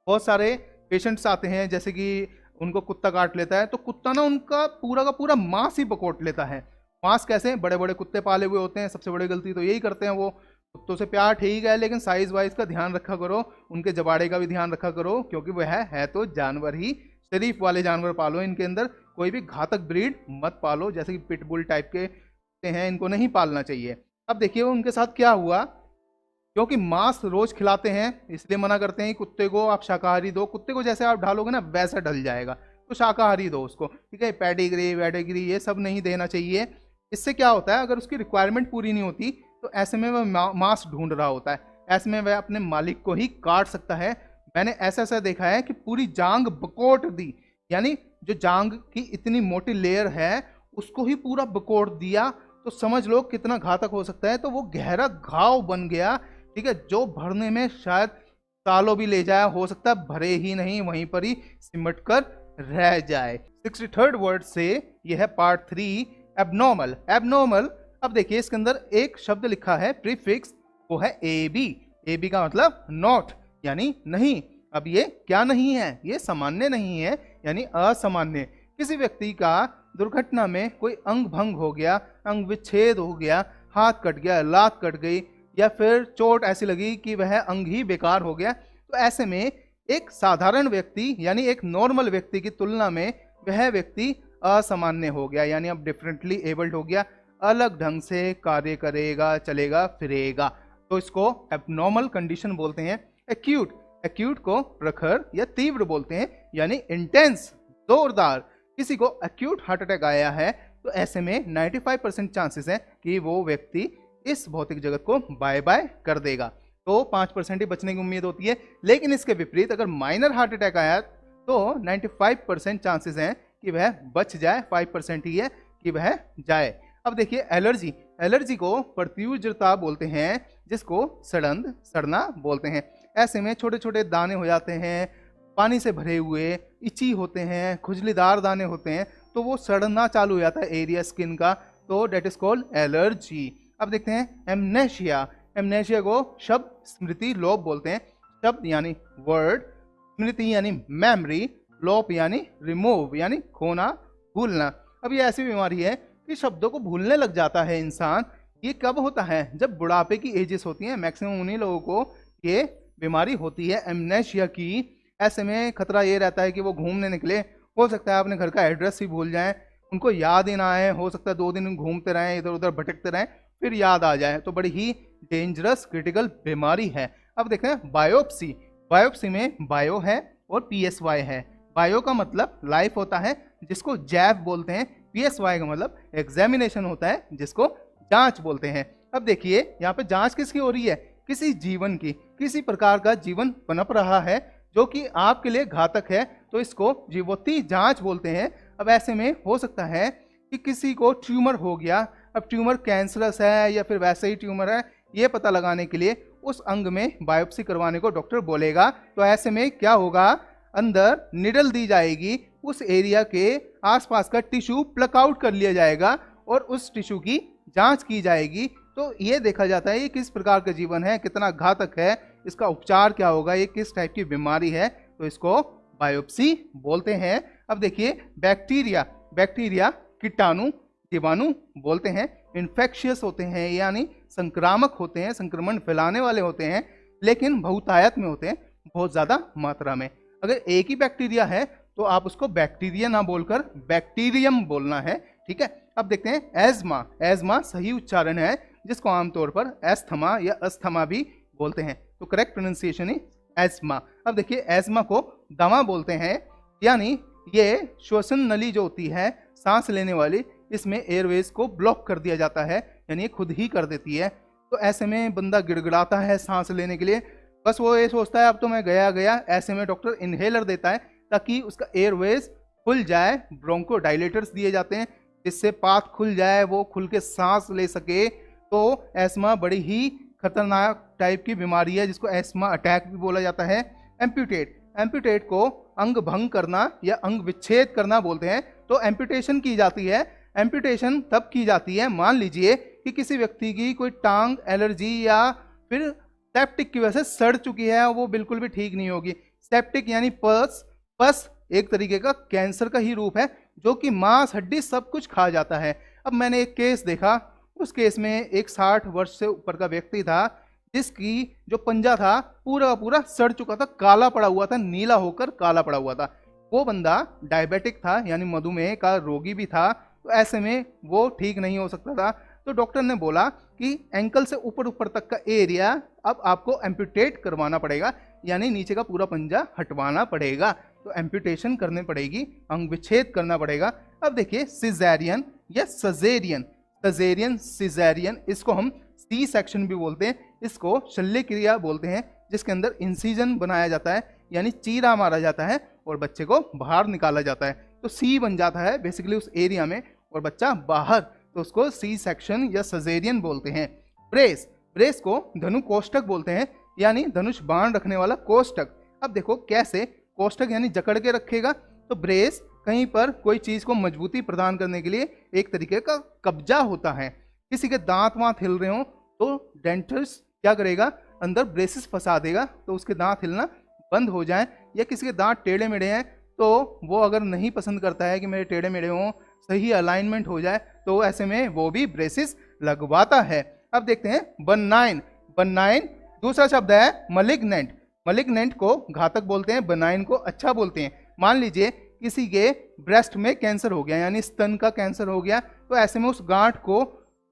बहुत सारे पेशेंट्स आते हैं, जैसे कि उनको कुत्ता काट लेता है, तो कुत्ता ना उनका पूरा का पूरा मांस ही पकोट लेता है। मांस कैसे, बड़े बड़े कुत्ते पाले हुए होते हैं, सबसे बड़ी गलती तो यही करते हैं वो। कुत्तों से प्यार ठीक है, लेकिन साइज वाइज का ध्यान रखा करो, उनके जबाड़े का भी ध्यान रखा करो, क्योंकि वह है तो जानवर ही। शरीफ वाले जानवर पालो, इनके अंदर कोई भी घातक ब्रीड मत पालो, जैसे कि पिटबुल टाइप के हैं, इनको नहीं पालना चाहिए। अब देखिए उनके साथ क्या हुआ, क्योंकि मांस रोज खिलाते हैं इसलिए मना करते हैं कुत्ते को आप शाकाहारी दो। कुत्ते को जैसे आप ढालोगे ना वैसा ढल जाएगा, तो शाकाहारी दो उसको, ठीक है। पेडिग्री वेडिग्री ये सब नहीं देना चाहिए। इससे क्या होता है, अगर उसकी रिक्वायरमेंट पूरी नहीं होती तो ऐसे में वह मांस ढूंढ रहा होता है, ऐसे में वह अपने मालिक को ही काट सकता है। मैंने ऐसा देखा है कि पूरी जांग बकोट दी, यानी जो जांग की इतनी मोटी लेयर है उसको ही पूरा बकोट दिया, तो समझ लो कितना घातक हो सकता है। तो वो गहरा घाव बन गया, ठीक है, जो भरने में शायद सालों भी ले जाए, हो सकता है भरे ही नहीं, वहीं पर ही सिमट कर रह जाए। 63rd वर्ड से यह है पार्ट 3, एबनॉर्मल। एबनॉर्मल, अब देखिए इसके अंदर एक शब्द लिखा है प्रीफिक्स, वो है ए बी। ए बी का मतलब नॉट, यानी नहीं। अब ये क्या नहीं है, ये सामान्य नहीं है, यानी असामान्य। किसी व्यक्ति का दुर्घटना में कोई अंग भंग हो गया, अंग विच्छेद हो गया, हाथ कट गया, लात कट गई, या फिर चोट ऐसी लगी कि वह अंग ही बेकार हो गया, तो ऐसे में एक साधारण व्यक्ति यानी एक नॉर्मल व्यक्ति की तुलना में वह व्यक्ति असामान्य हो गया, यानी अब डिफरेंटली एबल्ड हो गया, अलग ढंग से कार्य करेगा, चलेगा फिरेगा, तो इसको एबनॉर्मल कंडीशन बोलते हैं। एक्यूट, एक्यूट को प्रखर या तीव्र बोलते हैं, यानी इंटेंस, जोरदार। किसी को एक्यूट हार्ट अटैक आया है तो ऐसे में 95% चांसेस है कि वो व्यक्ति इस भौतिक जगत को बाय बाय कर देगा, तो 5% ही बचने की उम्मीद होती है। लेकिन इसके विपरीत अगर माइनर हार्ट अटैक आया तो 95% चांसेस हैं कि वह बच जाए, 5% ही है कि वह जाए। अब देखिए एलर्जी, एलर्जी को प्रत्युज्रता बोलते हैं, जिसको सड़ंद, सड़ना बोलते हैं। ऐसे में छोटे छोटे दाने हो जाते हैं, पानी से भरे हुए, इची होते हैं, खुजलीदार दाने होते हैं, तो वो सड़ना चालू हो जाता है एरिया स्किन का, तो डेट इज कॉल्ड एलर्जी। अब देखते हैं एमनेशिया। एमनेशिया को शब्द स्मृति लोप बोलते हैं। शब्द यानी वर्ड, स्मृति यानी मेमोरी, लोप यानी रिमूव यानी खोना, भूलना। अब ये ऐसी बीमारी है कि शब्दों को भूलने लग जाता है इंसान। ये कब होता है, जब बुढ़ापे की एजेस होती हैं, मैक्सिमम उन्हीं लोगों को ये बीमारी होती है एमनेशिया की। ऐसे में खतरा ये रहता है कि वो घूमने निकले, हो सकता है अपने घर का एड्रेस ही भूल जाएं, उनको याद ही ना आए, हो सकता है 2 दिन घूमते रहें, इधर उधर भटकते रहें, फिर याद आ जाए, तो बड़ी ही डेंजरस क्रिटिकल बीमारी है। अब देखते हैं बायोप्सी। बायोप्सी में बायो है और PSY है, बायो का मतलब लाइफ होता है, जिसको जैव बोलते हैं। PSY का मतलब एग्जामिनेशन होता है, जिसको जांच बोलते हैं। अब देखिए यहाँ पे जांच किसकी हो रही है? किसी जीवन की, किसी प्रकार का जीवन पनप रहा है जो कि आपके लिए घातक है, तो इसको जीवोत्ती जांच बोलते हैं। अब ऐसे में हो सकता है कि किसी को ट्यूमर हो गया, अब ट्यूमर कैंसरस है या फिर वैसे ही ट्यूमर है, ये पता लगाने के लिए उस अंग में बायोप्सी करवाने को डॉक्टर बोलेगा। तो ऐसे में क्या होगा, अंदर निडल दी जाएगी, उस एरिया के आसपास का टिश्यू प्लक आउट कर लिया जाएगा और उस टिश्यू की जांच की जाएगी। तो ये देखा जाता है ये किस प्रकार का जीवन है, कितना घातक है, इसका उपचार क्या होगा, ये किस टाइप की बीमारी है, तो इसको बायोप्सी बोलते हैं। अब देखिए बैक्टीरिया, बैक्टीरिया कीटाणु, जीवाणु बोलते हैं। इन्फेक्शियस होते हैं यानी संक्रामक होते हैं, संक्रमण फैलाने वाले होते हैं, लेकिन बहुतायत में होते हैं, बहुत ज़्यादा मात्रा में। अगर एक ही बैक्टीरिया है तो आप उसको बैक्टीरिया ना बोलकर बैक्टीरियम बोलना है, ठीक है। अब देखते हैं एज़मा, एज़मा सही उच्चारण है, जिसको आमतौर पर एस्थमा या अस्थमा भी बोलते हैं, तो करेक्ट प्रोनाउंसिएशन है एज़मा। अब देखिए एज़मा को दमा बोलते हैं, यानी ये श्वसन नली जो होती है सांस लेने वाली, इसमें एयरवेज को ब्लॉक कर दिया जाता है, यानी ये खुद ही कर देती है। तो ऐसे में बंदा गिड़गिड़ाता है सांस लेने के लिए, बस वो ये सोचता है अब तो मैं गया गया। ऐसे में डॉक्टर इनहेलर देता है ताकि उसका एयरवेज खुल जाए, ब्रोंको डायलेटर्स दिए जाते हैं जिससे पाथ खुल जाए, वो खुल के सांस ले सके। तो एस्मा बड़ी ही खतरनाक टाइप की बीमारी है, जिसको एस्मा अटैक भी बोला जाता है। एम्प्यूटेट, एम्प्यूटेट को अंग भंग करना या अंग विच्छेद करना बोलते हैं। तो एम्प्यूटेशन की जाती है, एम्प्यूटेशन तब की जाती है, मान लीजिए कि किसी व्यक्ति की कोई टांग एलर्जी या फिर सेप्टिक की वजह से सड़ चुकी है, वो बिल्कुल भी ठीक नहीं होगी। सेप्टिक यानी पस, पस एक तरीके का कैंसर का ही रूप है जो कि मांस हड्डी सब कुछ खा जाता है। अब मैंने एक केस देखा, उस केस में एक 60 वर्ष से ऊपर का व्यक्ति था, जिसकी जो पंजा था पूरा का पूरा सड़ चुका था, काला पड़ा हुआ था, नीला होकर काला पड़ा हुआ था। वो बंदा डायबिटिक था यानी मधुमेह का रोगी भी था, तो ऐसे में वो ठीक नहीं हो सकता था। तो डॉक्टर ने बोला कि एंकल से ऊपर ऊपर तक का एरिया अब आपको एम्प्यूटेट करवाना पड़ेगा, यानी नीचे का पूरा पंजा हटवाना पड़ेगा। तो एम्प्यूटेशन करनी पड़ेगी, अंग विच्छेद करना पड़ेगा। अब देखिए सिजेरियन या सजेरियन, सजेरियन सिजेरियन, इसको हम सी सेक्शन भी बोलते हैं, इसको शल्य क्रिया बोलते हैं, जिसके अंदर इंसिजन बनाया जाता है यानी चीरा मारा जाता है और बच्चे को बाहर निकाला जाता है। तो सी बन जाता है बेसिकली उस एरिया में और बच्चा बाहर, तो उसको सी सेक्शन या सजेरियन बोलते हैं। ब्रेस, ब्रेस को धनु कोष्ठक बोलते हैं, यानी धनुष बाण रखने वाला कोष्ठक। अब देखो कैसे, कोष्ठक यानी जकड़ के रखेगा, तो ब्रेस कहीं पर कोई चीज को मजबूती प्रदान करने के लिए एक तरीके का कब्जा होता है। किसी के दांत वांत हिल रहे हो तो डेंटिस्ट क्या करेगा, अंदर ब्रेसेस फंसा देगा तो उसके दांत हिलना बंद हो जाए। या किसी के दांत टेढ़े मेढ़े हैं तो वो अगर नहीं पसंद करता है कि मेरे टेढ़े मेढ़े हों, सही अलाइनमेंट हो जाए, तो ऐसे में वो भी ब्रेसेस लगवाता है। अब देखते हैं बनाइन, बनाइन दूसरा शब्द है मलिग्नेंट, मलिग्नेंट को घातक बोलते हैं, बनाइन को अच्छा बोलते हैं। मान लीजिए किसी के ब्रेस्ट में कैंसर हो गया यानी स्तन का कैंसर हो गया, तो ऐसे में उस गांठ को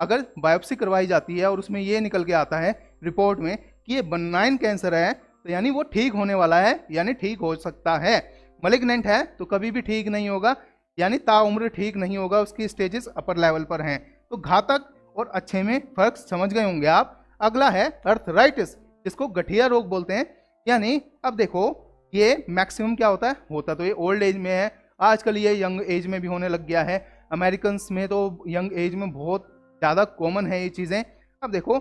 अगर बायोप्सी करवाई जाती है और उसमें ये निकल के आता है रिपोर्ट में कि ये बनाइन कैंसर है, तो यानी वो ठीक होने वाला है, यानी ठीक हो सकता है। मलिग्नेंट है तो कभी भी ठीक नहीं होगा, यानी ताउम्र ठीक नहीं होगा, उसकी स्टेजेस अपर लेवल पर हैं। तो घातक और अच्छे में फर्क समझ गए होंगे आप। अगला है अर्थराइटिस, जिसको गठिया रोग बोलते हैं। यानी अब देखो ये मैक्सिमम क्या होता है, होता तो ये ओल्ड एज में है, आजकल ये यंग एज में भी होने लग गया है। अमेरिकन में तो यंग एज में बहुत ज़्यादा कॉमन है ये चीज़ें। अब देखो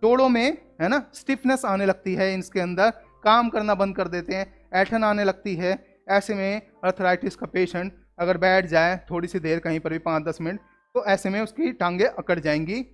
जोड़ों में है ना स्टिफनेस आने लगती है, इसके अंदर काम करना बंद कर देते हैं, ऐठन आने लगती है। ऐसे में अर्थराइटिस का पेशेंट अगर बैठ जाए थोड़ी सी देर कहीं पर भी 5-10 मिनट, तो ऐसे में उसकी टांगें अकड़ जाएंगी।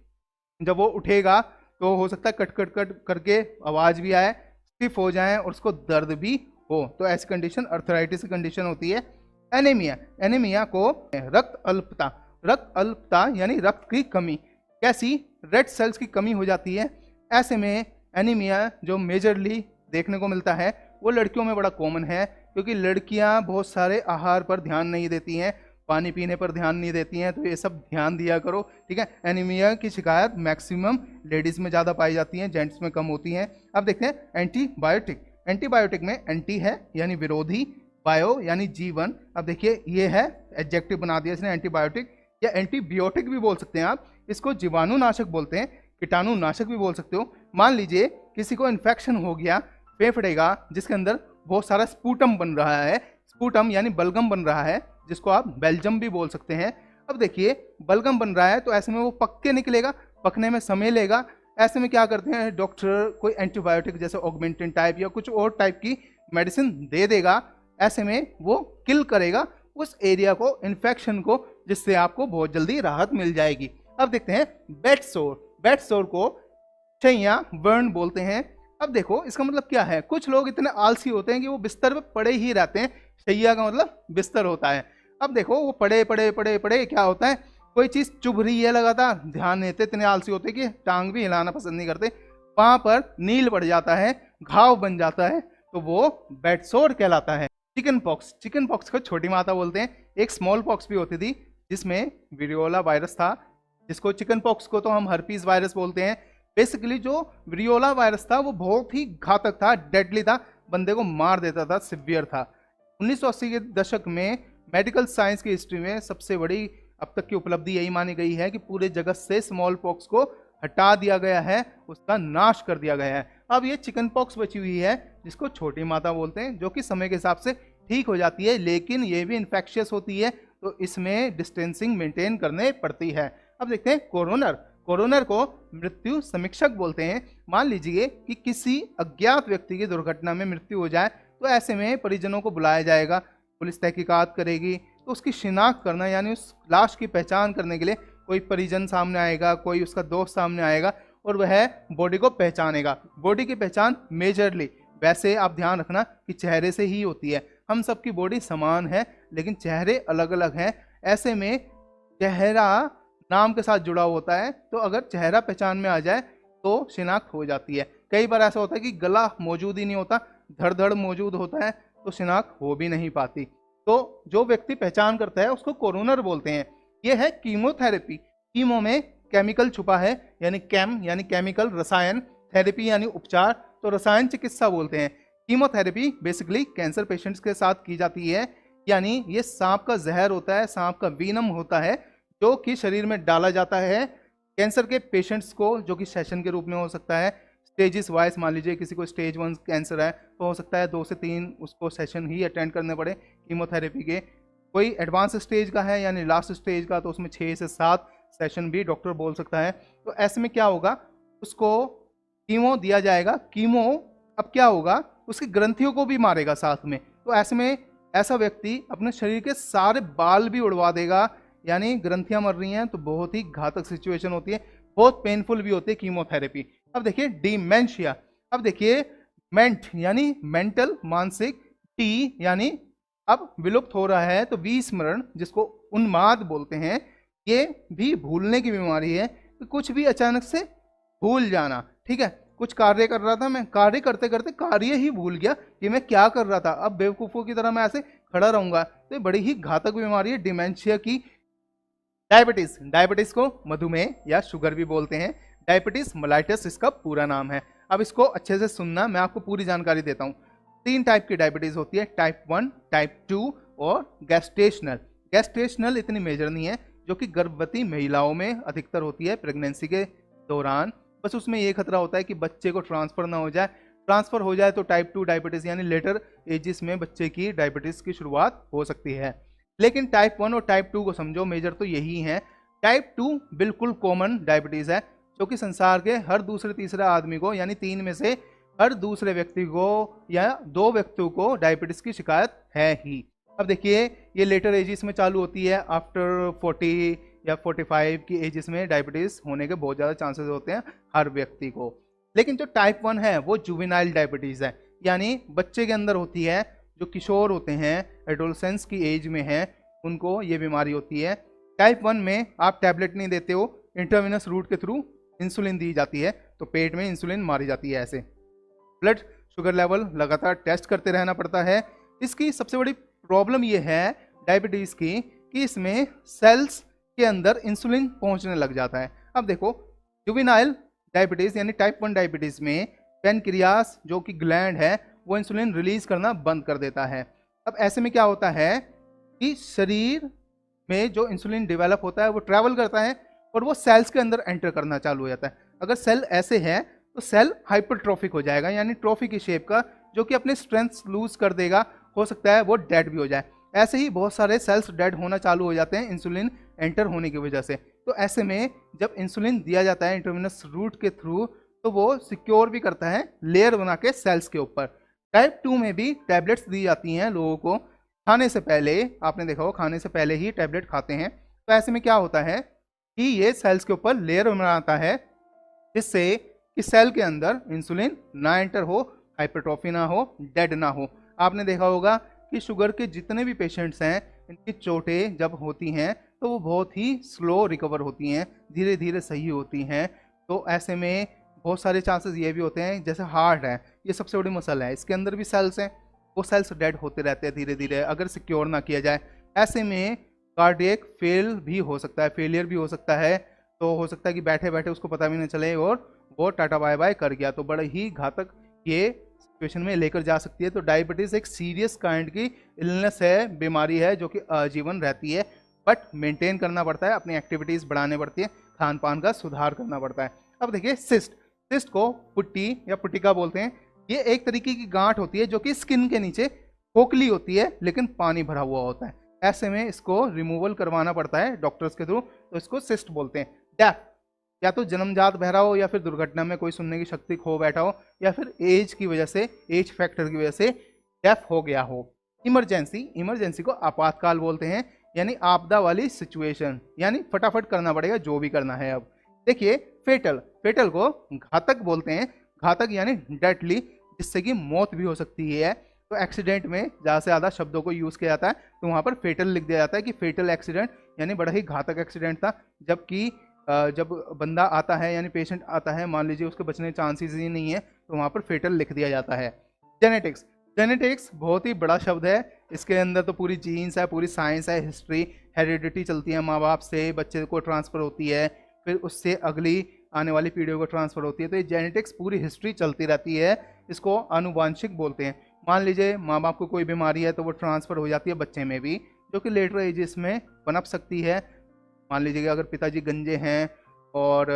जब वो उठेगा तो हो सकता है कट कट कट करके आवाज़ भी आए, स्टिफ हो जाए और उसको दर्द भी हो। तो ऐसी कंडीशन अर्थराइटिस की कंडीशन होती है। एनीमिया, एनीमिया को रक्त अल्पता, रक्त अल्पता यानी रक्त की कमी, कैसी, रेड सेल्स की कमी हो जाती है। ऐसे में एनीमिया जो मेजरली देखने को मिलता है वो लड़कियों में बड़ा कॉमन है, क्योंकि लड़कियां बहुत सारे आहार पर ध्यान नहीं देती हैं, पानी पीने पर ध्यान नहीं देती हैं, तो ये सब ध्यान दिया करो, ठीक है। एनीमिया की शिकायत मैक्सिमम लेडीज़ में ज़्यादा पाई जाती हैं, जेंट्स में कम होती हैं। अब देखते हैं एंटीबायोटिक, एंटीबायोटिक में एंटी है यानी विरोधी, बायो यानी जीवन। अब देखिए ये है एडजेक्टिव बना दिया इसने, एंटीबायोटिक या एंटीबियोटिक भी बोल सकते हैं आप। इसको जीवाणुनाशक बोलते हैं, कीटाणुनाशक भी बोल सकते हो। मान लीजिए किसी को इन्फेक्शन हो गया फेफड़े का, जिसके अंदर बहुत सारा स्पूटम बन रहा है, स्पूटम यानी बलगम बन रहा है, जिसको आप बेल्जम भी बोल सकते हैं। अब देखिए बलगम बन रहा है तो ऐसे में वो पक के निकलेगा, पकने में समय लेगा। ऐसे में क्या करते हैं डॉक्टर, कोई एंटीबायोटिक जैसे ऑगमेंटिन टाइप या कुछ और टाइप की मेडिसिन दे देगा। ऐसे में वो किल करेगा उस एरिया को, इन्फेक्शन को, जिससे आपको बहुत जल्दी राहत मिल जाएगी। अब देखते हैं बेड सोर। बेड सोर को शैया बर्न बोलते हैं। अब देखो इसका मतलब क्या है, कुछ लोग इतने आलसी होते हैं कि वो बिस्तर पे पड़े ही रहते हैं। शैया का मतलब बिस्तर होता है। अब देखो वो पड़े पड़े पड़े पड़े क्या होता है, कोई चीज चुभ रही है लगातार, ध्यान नहीं देते, इतने आलसी होते कि टांग भी हिलाना पसंद नहीं करते, वहां पर नील पड़ जाता है, घाव बन जाता है, तो वो बेड सोर कहलाता है। चिकन पॉक्स, चिकन पॉक्स को छोटी माता बोलते हैं। एक स्मॉल पॉक्स भी होती थी जिसमें विरियोला वायरस था, जिसको चिकन पॉक्स को तो हम हर्पीज वायरस बोलते हैं। बेसिकली जो विरियोला वायरस था वो बहुत ही घातक था, डेडली था, बंदे को मार देता था, सिवियर था। 1980 के दशक में मेडिकल साइंस की हिस्ट्री में सबसे बड़ी अब तक की उपलब्धि यही मानी गई है कि पूरे जगत से स्मॉल पॉक्स को हटा दिया गया है, उसका नाश कर दिया गया है। अब ये चिकन पॉक्स बची हुई है जिसको छोटी माता बोलते हैं, जो कि समय के हिसाब से ठीक हो जाती है, लेकिन ये भी इन्फेक्शियस होती है, तो इसमें डिस्टेंसिंग मेंटेन करने पड़ती है। अब देखते हैं कोरोनर। कोरोनर को मृत्यु समीक्षक बोलते हैं। मान लीजिए कि किसी अज्ञात व्यक्ति की दुर्घटना में मृत्यु हो जाए तो ऐसे में परिजनों को बुलाया जाएगा, पुलिस तहकीकात करेगी, तो उसकी शिनाख्त करना यानी उस लाश की पहचान करने के लिए कोई परिजन सामने आएगा, कोई उसका दोस्त सामने आएगा और वह बॉडी को पहचानेगा। बॉडी की पहचान मेजरली, वैसे आप ध्यान रखना कि चेहरे से ही होती है। हम सबकी बॉडी समान है लेकिन चेहरे अलग अलग हैं। ऐसे में चेहरा नाम के साथ जुड़ा होता है, तो अगर चेहरा पहचान में आ जाए तो शिनाख्त हो जाती है। कई बार ऐसा होता है कि गला मौजूद ही नहीं होता, धड़ धड़ मौजूद होता है, तो शिनाख्त हो भी नहीं पाती। तो जो व्यक्ति पहचान करता है उसको कोरोनर बोलते हैं। यह है कीमोथेरेपी। कीमो में केमिकल छुपा है, यानी कैम यानी केमिकल, रसायन, थेरेपी यानी उपचार, तो रसायन चिकित्सा बोलते हैं। कीमोथेरेपी बेसिकली कैंसर पेशेंट्स के साथ की जाती है, यानी ये सांप का जहर होता है, सांप का वीनम होता है, जो कि शरीर में डाला जाता है कैंसर के पेशेंट्स को, जो कि सेशन के रूप में हो सकता है स्टेजेस वाइज। मान लीजिए किसी को स्टेज 1 कैंसर है तो हो सकता है 2 से 3 उसको सेशन ही अटेंड करने पड़े कीमोथेरेपी के। कोई एडवांस स्टेज का है यानी लास्ट स्टेज का, तो उसमें 6 से 7 सेशन भी डॉक्टर बोल सकता है। तो ऐसे में क्या होगा, उसको कीमो दिया जाएगा। कीमो अब क्या होगा, उसकी ग्रंथियों को भी मारेगा साथ में। तो ऐसे में ऐसा व्यक्ति अपने शरीर के सारे बाल भी उड़वा देगा, यानी ग्रंथियां मर रही हैं, तो बहुत ही घातक सिचुएशन होती है, बहुत पेनफुल भी होती है कीमोथेरेपी। अब देखिए डिमेंशिया। अब देखिए मेंट यानी मेंटल, मानसिक, टी यानी अब विलुप्त हो रहा है, तो विस्मरण जिसको उन्माद बोलते हैं, ये भी भूलने की बीमारी है। तो कुछ भी अचानक से भूल जाना, ठीक है, कुछ कार्य कर रहा था मैं, कार्य करते करते कार्य ही भूल गया कि मैं क्या कर रहा था, अब बेवकूफ़ों की तरह मैं ऐसे खड़ा रहूंगा। तो ये बड़ी ही घातक बीमारी है डिमेंशिया की। डायबिटीज, डायबिटीज को मधुमेह या शुगर भी बोलते हैं। डायबिटीज मेलाइटस इसका पूरा नाम है। अब इसको अच्छे से सुनना, मैं आपको पूरी जानकारी देता हूँ। 3 टाइप की डायबिटीज होती है, टाइप 1, टाइप 2 और गैस्टेशनल। गैस्टेशनल इतनी मेजर नहीं है, जो कि गर्भवती महिलाओं में अधिकतर होती है प्रेगनेंसी के दौरान। बस उसमें ये खतरा होता है कि बच्चे को ट्रांसफर ना हो जाए, ट्रांसफर हो जाए तो टाइप 2 डायबिटीज यानी लेटर एजिस में बच्चे की डायबिटीज की शुरुआत हो सकती है। लेकिन टाइप 1 और टाइप 2 को समझो, मेजर तो यही है। टाइप 2 बिल्कुल कॉमन डायबिटीज है, जो कि संसार के हर दूसरे तीसरे आदमी को, यानी 3 में से हर दूसरे व्यक्ति को या 2 व्यक्तियों को डायबिटीज की शिकायत है ही। अब देखिए ये लेटर एजिस में चालू होती है, आफ्टर 40 या 45 की एजिस में डायबिटीज होने के बहुत ज़्यादा चांसेस होते हैं हर व्यक्ति को। लेकिन जो टाइप 1 है वो जुवेनाइल डायबिटीज है, यानी बच्चे के अंदर होती है, जो किशोर होते हैं, एडोलसेंस की एज में हैं, उनको ये बीमारी होती है। टाइप 1 में आप टैबलेट नहीं देते हो, इंट्रावेनस रूट के थ्रू इंसुलिन दी जाती है, तो पेट में इंसुलिन मारी जाती है। ऐसे ब्लड शुगर लेवल लगातार टेस्ट करते रहना पड़ता है। इसकी सबसे बड़ी प्रॉब्लम ये है डायबिटीज़ की कि इसमें सेल्स के अंदर इंसुलिन पहुंचने लग जाता है। अब देखो जुवेनाइल डायबिटीज़ यानी टाइप 1 डायबिटीज़ में पेनक्रियास जो कि ग्लैंड है वो इंसुलिन रिलीज करना बंद कर देता है। अब ऐसे में क्या होता है कि शरीर में जो इंसुलिन डेवलप होता है वो ट्रैवल करता है और वो सेल्स के अंदर एंटर करना चालू हो जाता है। अगर सेल ऐसे है तो सेल हाइपरट्रॉफिक हो जाएगा, यानी ट्रॉफी की शेप का, जो कि अपने स्ट्रेंथ लूज कर देगा, हो सकता है वो डेड भी हो जाए। ऐसे ही बहुत सारे सेल्स डेड होना चालू हो जाते हैं इंसुलिन एंटर होने की वजह से। तो ऐसे में जब इंसुलिन दिया जाता है इंट्रावेनस रूट के थ्रू, तो वो सिक्योर भी करता है लेयर बना के सेल्स के ऊपर। टाइप 2 में भी टैबलेट्स दी जाती हैं लोगों को खाने से पहले। आपने देखा हो खाने से पहले ही टैबलेट खाते हैं। तो ऐसे में क्या होता है कि ये सेल्स के ऊपर लेयर बनाता है, जिससे कि सेल के अंदर इंसुलिन ना एंटर हो, हाइपरट्रॉफी ना हो, डेड ना हो। आपने देखा होगा कि शुगर के जितने भी पेशेंट्स हैं, इनकी चोटें जब होती हैं तो वो बहुत ही स्लो रिकवर होती हैं, धीरे धीरे सही होती हैं। तो ऐसे में बहुत सारे चांसेस ये भी होते हैं, जैसे हार्ट है, ये सबसे बड़ी मसल है, इसके अंदर भी सेल्स हैं, वो सेल्स डेड होते रहते हैं धीरे धीरे अगर सिक्योर ना किया जाए। ऐसे में कार्डियक फेल भी हो सकता है, फेलियर भी हो सकता है। तो हो सकता है कि बैठे बैठे उसको पता भी नहीं चले और वो टाटा बाय बाय कर गया, तो बड़ा ही घातक ये सिचुएशन में लेकर जा सकती है। तो डायबिटीज़ एक सीरियस काइंड की इलनेस है, बीमारी है, जो कि आजीवन रहती है, बट मेंटेन करना पड़ता है, अपनी एक्टिविटीज़ बढ़ानी पड़ती है, खान पान का सुधार करना पड़ता है। अब देखिए सिस्ट को पुट्टी या पुट्टिका बोलते हैं। ये एक तरीके की गांठ होती है जो कि स्किन के नीचे खोखली होती है लेकिन पानी भरा हुआ होता है। ऐसे में इसको रिमूवल करवाना पड़ता है डॉक्टर्स के थ्रू, तो इसको सिस्ट बोलते हैं। डेफ, या तो जन्मजात बहरा हो, या फिर दुर्घटना में कोई सुनने की शक्ति खो बैठा हो, या फिर एज की वजह से, एज फैक्टर की वजह से डेफ हो गया हो। इमरजेंसी को आपातकाल बोलते हैं, यानी आपदा वाली सिचुएशन, यानी फटाफट करना पड़ेगा जो भी करना है। अब देखिए फेटल को घातक बोलते हैं, घातक यानी डेडली, जिससे कि मौत भी हो सकती है। तो एक्सीडेंट में ज़्यादा से ज़्यादा शब्दों को यूज़ किया जाता है, तो वहाँ पर फेटल लिख दिया जाता है कि फेटल एक्सीडेंट, यानी बड़ा ही घातक एक्सीडेंट था। जबकि जब बंदा आता है यानी पेशेंट आता है, मान लीजिए उसके बचने के चांसेस ही नहीं है, तो वहाँ पर फेटल लिख दिया जाता है। जेनेटिक्स बहुत ही बड़ा शब्द है, इसके अंदर तो पूरी जीन्स है, पूरी साइंस है, हिस्ट्री, हेरिडिटी चलती है, माँ बाप से बच्चे को ट्रांसफ़र होती है, फिर उससे अगली आने वाली पीढ़ियों को ट्रांसफ़र होती है। तो ये जेनेटिक्स पूरी हिस्ट्री चलती रहती है, इसको आनुवांशिक बोलते हैं। मान लीजिए माँ बाप को कोई बीमारी है तो वो ट्रांसफ़र हो जाती है बच्चे में भी, जो कि लेटर एजेस में पनप सकती है। मान लीजिए कि अगर पिताजी गंजे हैं और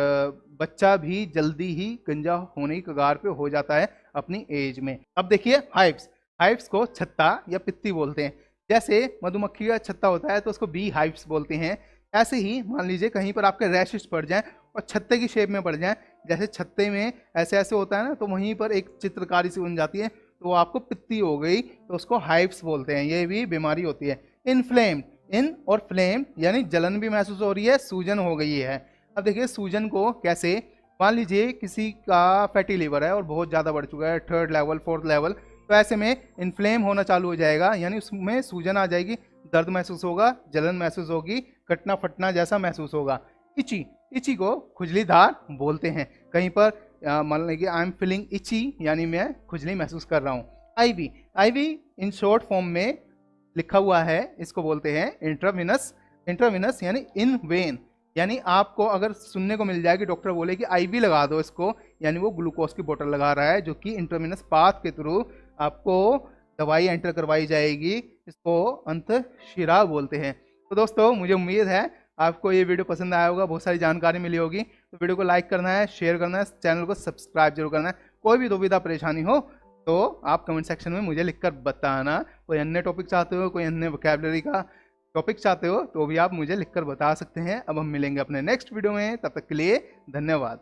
बच्चा भी जल्दी ही गंजा होने की कगार पे हो जाता है अपनी एज में। अब देखिए हाइव्स को छत्ता या पित्ती बोलते हैं। जैसे मधुमक्खी का छत्ता होता है तो उसको बी हाइव्स बोलते हैं। ऐसे ही मान लीजिए कहीं पर आपके रैशेस पड़ जाएं और छत्ते की शेप में पड़ जाएं, जैसे छत्ते में ऐसे ऐसे होता है ना, तो वहीं पर एक चित्रकारी सी बन जाती है, तो वो आपको पित्ती हो गई, तो उसको हाइव्स बोलते हैं। ये भी बीमारी होती है। इनफ्लेम्ड, इन और फ्लेम यानी जलन भी महसूस हो रही है, सूजन हो गई है। अब देखिए सूजन को कैसे, मान लीजिए किसी का फैटी लीवर है और बहुत ज़्यादा बढ़ चुका है, 3rd लेवल 4th लेवल, तो ऐसे में इन्फ्लेम होना चालू हो जाएगा, यानी उसमें सूजन आ जाएगी, दर्द महसूस होगा, जलन महसूस होगी, कटना फटना जैसा महसूस होगा। इची को खुजलीदार बोलते हैं। कहीं पर मान लीजिए आई एम फीलिंग इची, यानी मैं खुजली महसूस कर रहा हूँ। आईवी इन शॉर्ट फॉर्म में लिखा हुआ है, इसको बोलते हैं इंट्राविनस यानी इन वेन, यानी आपको अगर सुनने को मिल जाए कि डॉक्टर बोले कि आईवी लगा दो इसको, यानी वो ग्लूकोज की बोतल लगा रहा है, जो कि इंट्राविनस पाथ के थ्रू आपको दवाई एंटर करवाई जाएगी। इसको अंतःशिरा बोलते हैं। तो दोस्तों मुझे उम्मीद है आपको ये वीडियो पसंद आया होगा, बहुत सारी जानकारी मिली होगी। तो वीडियो को लाइक करना है, शेयर करना है, चैनल को सब्सक्राइब जरूर करना है। कोई भी दुविधा परेशानी हो तो आप कमेंट सेक्शन में मुझे लिखकर बताना। कोई अन्य टॉपिक चाहते हो, कोई अन्य वोकैबुलरी का टॉपिक चाहते हो, तो भी आप मुझे लिखकर बता सकते हैं। अब हम मिलेंगे अपने नेक्स्ट वीडियो में, तब तक के लिए धन्यवाद।